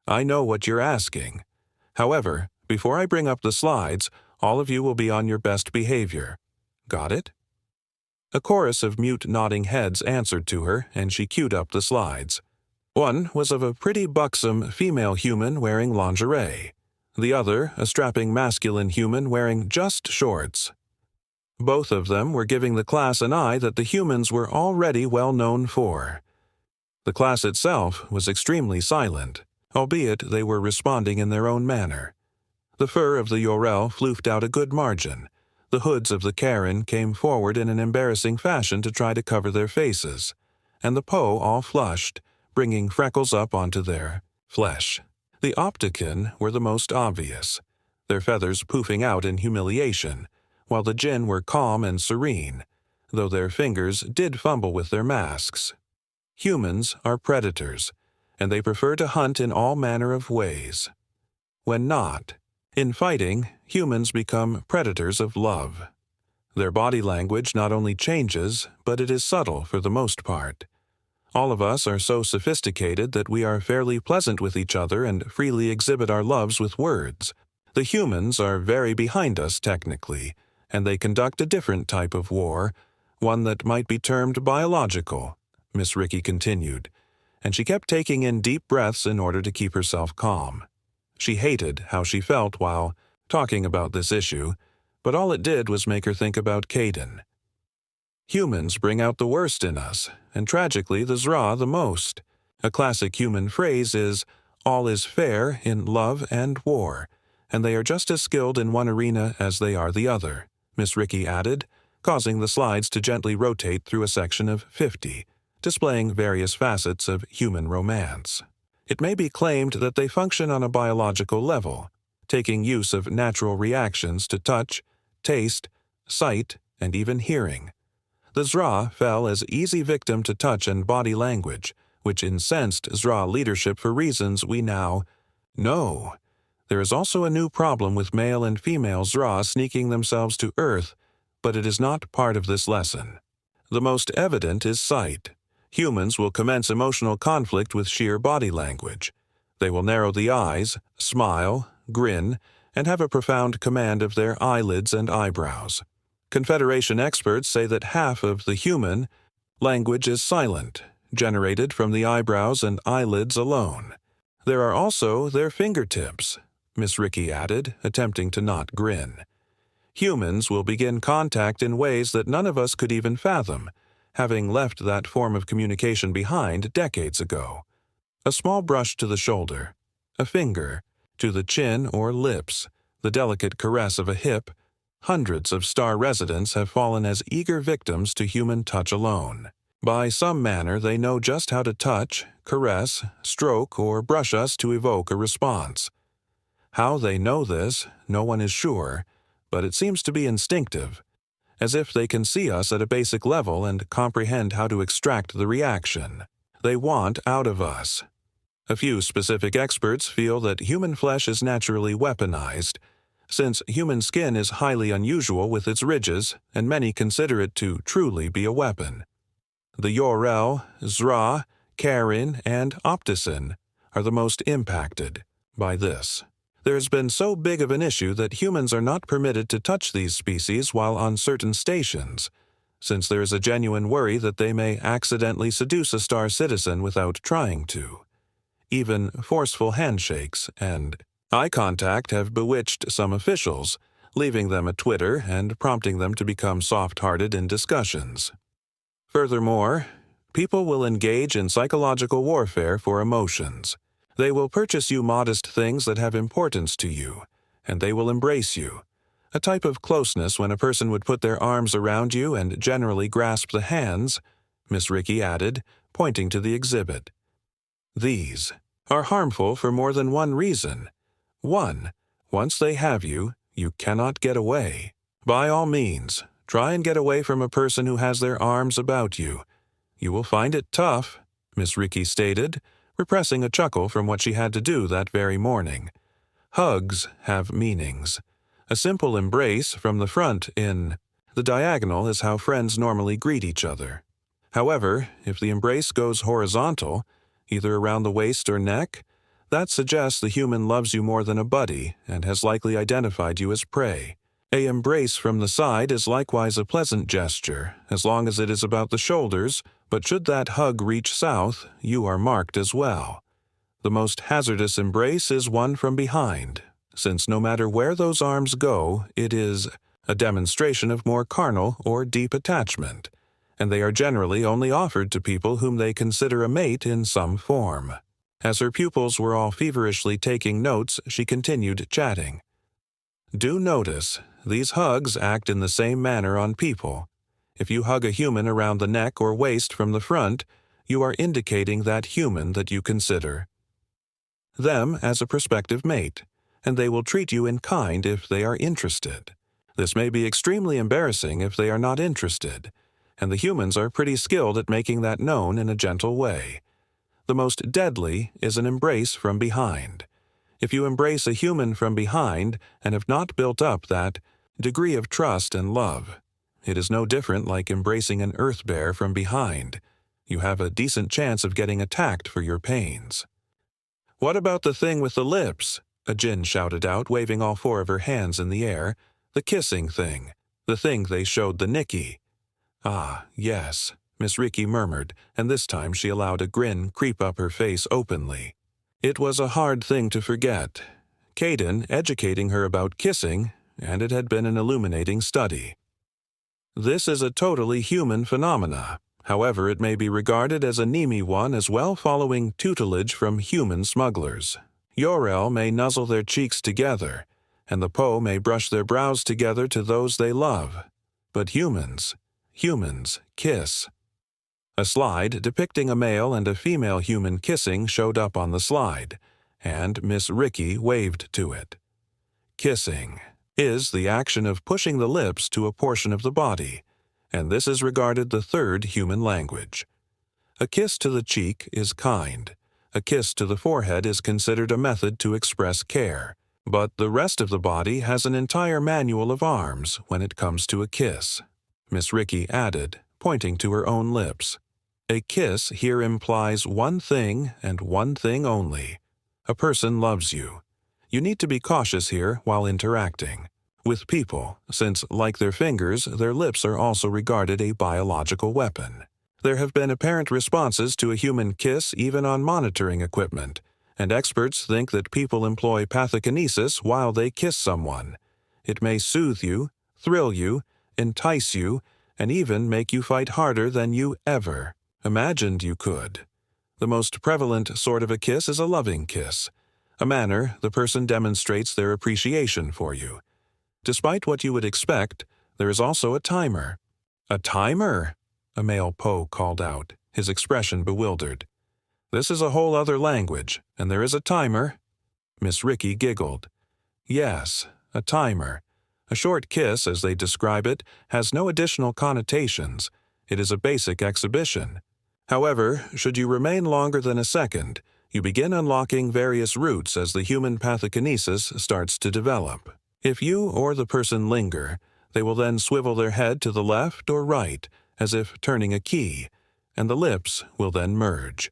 "I know what you're asking. However, before I bring up the slides, all of you will be on your best behavior. Got it?" A chorus of mute nodding heads answered to her, and she queued up the slides. One was of a pretty buxom female human wearing lingerie. The other, a strapping masculine human wearing just shorts. Both of them were giving the class an eye that the humans were already well known for. The class itself was extremely silent, albeit they were responding in their own manner. The fur of the Ural floofed out a good margin. The hoods of the Karen came forward in an embarrassing fashion to try to cover their faces, and the Poe all flushed, bringing freckles up onto their flesh. The Opticon were the most obvious, their feathers poofing out in humiliation, while the Jinn were calm and serene, though their fingers did fumble with their masks. Humans are predators, and they prefer to hunt in all manner of ways. When not, in fighting, humans become predators of love. Their body language not only changes, but it is subtle for the most part. All of us are so sophisticated that we are fairly pleasant with each other and freely exhibit our loves with words. The humans are very behind us technically, and they conduct a different type of war, one that might be termed biological, Miss Ricky continued, and she kept taking in deep breaths in order to keep herself calm. She hated how she felt while talking about this issue, but all it did was make her think about Caden. Humans bring out the worst in us, and tragically the Zra the most. A classic human phrase is, "All is fair in love and war," and they are just as skilled in one arena as they are the other, Miss Ricky added, causing the slides to gently rotate through a section of 50, displaying various facets of human romance. It may be claimed that they function on a biological level, taking use of natural reactions to touch, taste, sight, and even hearing. The Zra fell as easy victim to touch and body language, which incensed Zra leadership for reasons we now know. There is also a new problem with male and female Zra sneaking themselves to Earth, but it is not part of this lesson. The most evident is sight. Humans will commence emotional conflict with sheer body language. They will narrow the eyes, smile, grin, and have a profound command of their eyelids and eyebrows. Confederation experts say that half of the human language is silent, generated from the eyebrows and eyelids alone. There are also their fingertips, Miss Ricky added, attempting to not grin. Humans will begin contact in ways that none of us could even fathom, having left that form of communication behind decades ago. A small brush to the shoulder, a finger, to the chin or lips, the delicate caress of a hip. Hundreds of star residents have fallen as eager victims to human touch alone. By some manner they know just how to touch, caress, stroke, or brush us to evoke a response. How they know this, no one is sure, but it seems to be instinctive, as if they can see us at a basic level and comprehend how to extract the reaction they want out of us. A few specific experts feel that human flesh is naturally weaponized, since human skin is highly unusual with its ridges, and many consider it to truly be a weapon. The Yorel, Zra, Karen, and Opticin are the most impacted by this. There has been so big of an issue that humans are not permitted to touch these species while on certain stations, since there is a genuine worry that they may accidentally seduce a star citizen without trying to. Even forceful handshakes and eye contact have bewitched some officials, leaving them a Twitter and prompting them to become soft-hearted in discussions. Furthermore, people will engage in psychological warfare for emotions. They will purchase you modest things that have importance to you, and they will embrace you. A type of closeness when a person would put their arms around you and generally grasp the hands, Miss Ricky added, pointing to the exhibit. These are harmful for more than one reason. 1. Once they have you, you cannot get away. By all means, try and get away from a person who has their arms about you. You will find it tough, Miss Ricky stated, repressing a chuckle from what she had to do that very morning. Hugs have meanings. A simple embrace from the front in the diagonal is how friends normally greet each other. However, if the embrace goes horizontal, either around the waist or neck, that suggests the human loves you more than a buddy and has likely identified you as prey. A embrace from the side is likewise a pleasant gesture, as long as it is about the shoulders, but should that hug reach south, you are marked as well. The most hazardous embrace is one from behind, since no matter where those arms go, it is a demonstration of more carnal or deep attachment, and they are generally only offered to people whom they consider a mate in some form. As her pupils were all feverishly taking notes, she continued chatting. Do notice, these hugs act in the same manner on people. If you hug a human around the neck or waist from the front, you are indicating that human that you consider them as a prospective mate, and they will treat you in kind if they are interested. This may be extremely embarrassing if they are not interested, and the humans are pretty skilled at making that known in a gentle way. The most deadly is an embrace from behind. If you embrace a human from behind and have not built up that degree of trust and love, it is no different like embracing an earth bear from behind. You have a decent chance of getting attacked for your pains. What about the thing with the lips? A Jinn shouted out, waving all 4 of her hands in the air. The kissing thing. The thing they showed the Nikki. Ah, yes, Miss Ricky murmured, and this time she allowed a grin creep up her face openly. It was a hard thing to forget. Caden educating her about kissing, and it had been an illuminating study. This is a totally human phenomena. However, it may be regarded as a Nemi one as well, following tutelage from human smugglers. Yorel may nuzzle their cheeks together, and the Po may brush their brows together to those they love. But humans kiss. A slide depicting a male and a female human kissing showed up on the slide, and Miss Ricky waved to it. Kissing is the action of pushing the lips to a portion of the body, and this is regarded the 3rd human language. A kiss to the cheek is kind. A kiss to the forehead is considered a method to express care, but the rest of the body has an entire manual of arms when it comes to a kiss, Miss Ricky added, pointing to her own lips. A kiss here implies one thing and one thing only. A person loves you. You need to be cautious here while interacting with people, since, like their fingers, their lips are also regarded a biological weapon. There have been apparent responses to a human kiss even on monitoring equipment, and experts think that people employ pathokinesis while they kiss someone. It may soothe you, thrill you, entice you, and even make you fight harder than you ever imagined you could. The most prevalent sort of a kiss is a loving kiss, a manner the person demonstrates their appreciation for you. Despite what you would expect, there is also a timer. A timer? A male Po called out, his expression bewildered. This is a whole other language, and there is a timer. Miss Ricky giggled. Yes, a timer. A short kiss, as they describe it, has no additional connotations. It is a basic exhibition. However, should you remain longer than a second, you begin unlocking various routes as the human pathokinesis starts to develop. If you or the person linger, they will then swivel their head to the left or right, as if turning a key, and the lips will then merge.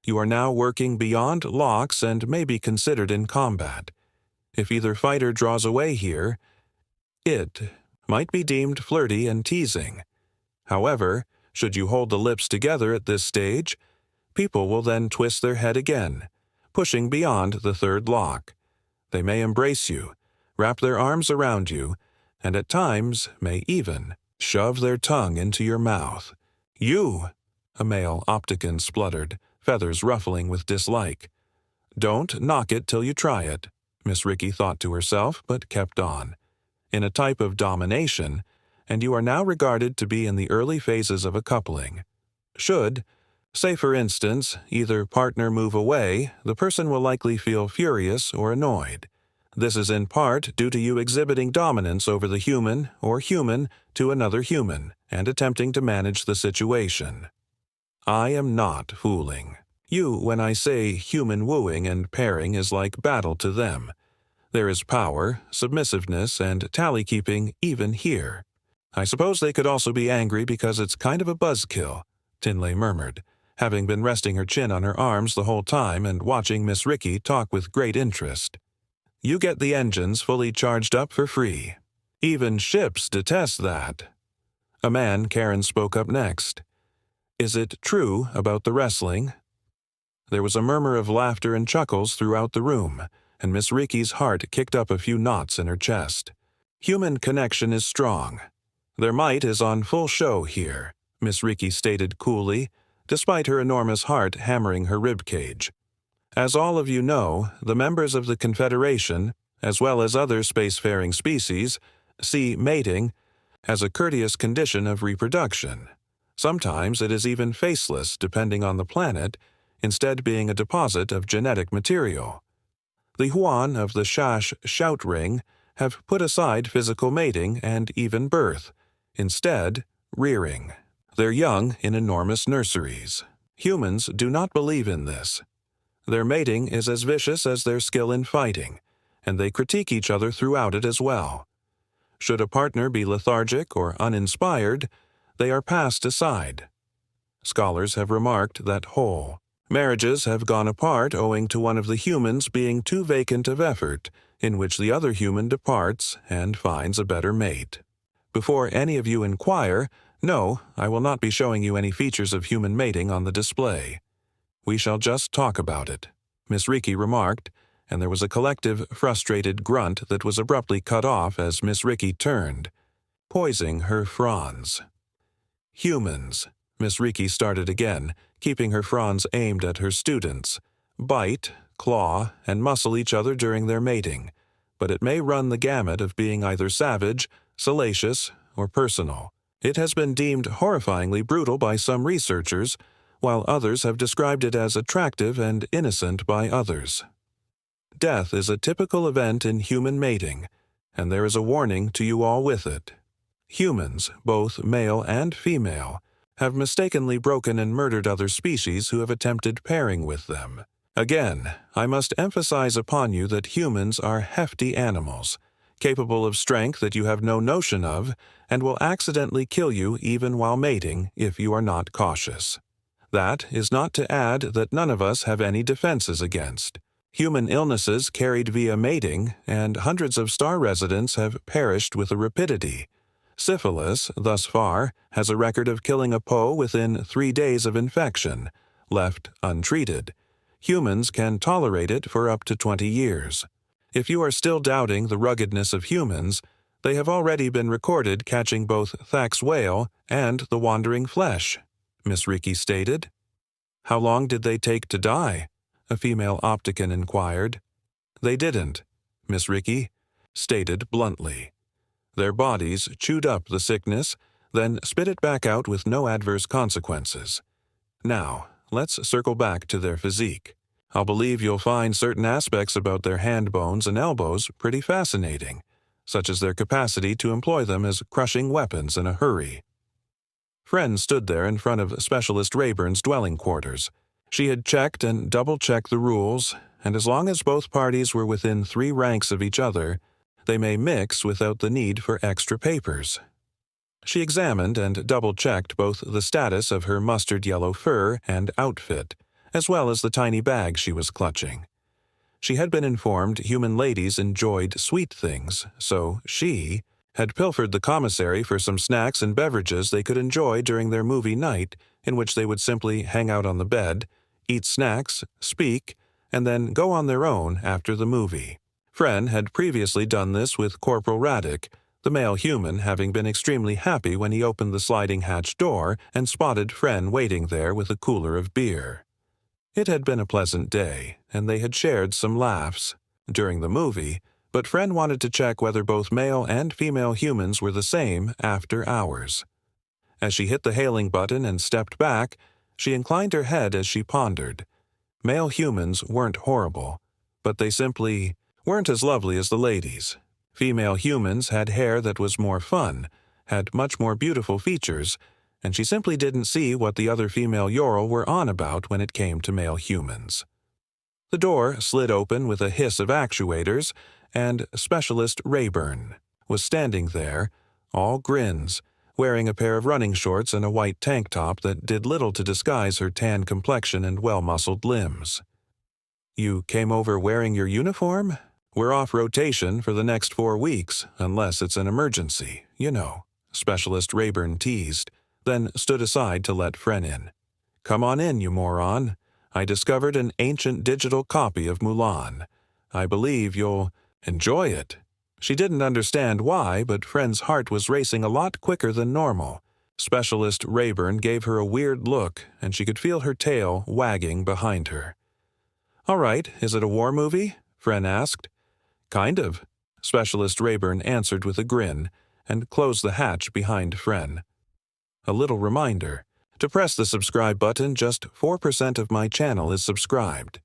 You are now working beyond locks and may be considered in combat. If either fighter draws away here, it might be deemed flirty and teasing. However, should you hold the lips together at this stage, people will then twist their head again, pushing beyond the third lock. They may embrace you, wrap their arms around you, and at times may even shove their tongue into your mouth. "You!" a male opticon spluttered, feathers ruffling with dislike. "Don't knock it till you try it," Miss Ricky thought to herself, but kept on. In a type of domination, and you are now regarded to be in the early phases of a coupling. Should, say for instance, either partner move away, the person will likely feel furious or annoyed. This is in part due to you exhibiting dominance over the human or human to another human and attempting to manage the situation. I am not fooling you when I say human wooing and pairing is like battle to them. There is power, submissiveness, and tally-keeping even here. I suppose they could also be angry because it's kind of a buzzkill, Tinley murmured, having been resting her chin on her arms the whole time and watching Miss Ricky talk with great interest. You get the engines fully charged up for free. Even ships detest that. A man, Karen spoke up next. Is it true about the wrestling? There was a murmur of laughter and chuckles throughout the room, and Miss Ricky's heart kicked up a few knots in her chest. Human connection is strong. Their might is on full show here, Miss Ricky stated coolly, despite her enormous heart hammering her ribcage. As all of you know, the members of the Confederation, as well as other spacefaring species, see mating as a courteous condition of reproduction. Sometimes it is even faceless depending on the planet, instead being a deposit of genetic material. The Huan of the Shash Shout Ring have put aside physical mating and even birth, instead rearing their young in enormous nurseries. Humans do not believe in this. Their mating is as vicious as their skill in fighting, and they critique each other throughout it as well. Should a partner be lethargic or uninspired, they are passed aside. Scholars have remarked that whole marriages have gone apart owing to one of the humans being too vacant of effort, in which the other human departs and finds a better mate. Before any of you inquire, no, I will not be showing you any features of human mating on the display. We shall just talk about it, Miss Ricky remarked, and there was a collective, frustrated grunt that was abruptly cut off as Miss Ricky turned, poising her fronds. Humans, Miss Ricky started again, keeping her fronds aimed at her students, bite, claw, and muscle each other during their mating, but it may run the gamut of being either savage, salacious, or personal. It has been deemed horrifyingly brutal by some researchers, while others have described it as attractive and innocent by others. Death is a typical event in human mating, and there is a warning to you all with it. Humans, both male and female, have mistakenly broken and murdered other species who have attempted pairing with them. Again, I must emphasize upon you that humans are hefty animals, capable of strength that you have no notion of, and will accidentally kill you even while mating if you are not cautious. That is not to add that none of us have any defenses against. Human illnesses carried via mating, and hundreds of star residents have perished with a rapidity. Syphilis, thus far, has a record of killing a Poe within 3 days of infection, left untreated. Humans can tolerate it for up to 20 years. If you are still doubting the ruggedness of humans, they have already been recorded catching both Thack's whale and the wandering flesh, Miss Ricky stated. How long did they take to die? A female opticon inquired. They didn't, Miss Ricky stated bluntly. Their bodies chewed up the sickness, then spit it back out with no adverse consequences. Now, let's circle back to their physique. I'll believe you'll find certain aspects about their hand bones and elbows pretty fascinating, such as their capacity to employ them as crushing weapons in a hurry." Fren stood there in front of Specialist Rayburn's dwelling quarters. She had checked and double-checked the rules, and as long as both parties were within 3 ranks of each other, they may mix without the need for extra papers. She examined and double-checked both the status of her mustard-yellow fur and outfit, as well as the tiny bag she was clutching. She had been informed human ladies enjoyed sweet things, so she had pilfered the commissary for some snacks and beverages they could enjoy during their movie night, in which they would simply hang out on the bed, eat snacks, speak, and then go on their own after the movie. Fren had previously done this with Corporal Raddick, the male human having been extremely happy when he opened the sliding hatch door and spotted Fren waiting there with a cooler of beer. It had been a pleasant day, and they had shared some laughs during the movie, but Fren wanted to check whether both male and female humans were the same after hours. As she hit the hailing button and stepped back, she inclined her head as she pondered. Male humans weren't horrible, but they simply weren't as lovely as the ladies. Female humans had hair that was more fun, had much more beautiful features, and she simply didn't see what the other female Ural were on about when it came to male humans. The door slid open with a hiss of actuators, and Specialist Rayburn was standing there, all grins, wearing a pair of running shorts and a white tank top that did little to disguise her tan complexion and well-muscled limbs. "You came over wearing your uniform? We're off rotation for the next 4 weeks, unless it's an emergency, you know," Specialist Rayburn teased, then stood aside to let Fren in. "Come on in, you moron. I discovered an ancient digital copy of Mulan. I believe you'll enjoy it." She didn't understand why, but Fren's heart was racing a lot quicker than normal. Specialist Rayburn gave her a weird look, and she could feel her tail wagging behind her. "All right, is it a war movie?" Fren asked. "Kind of," Specialist Rayburn answered with a grin, and closed the hatch behind Fren. A little reminder. To press the subscribe button, just 4% of my channel is subscribed.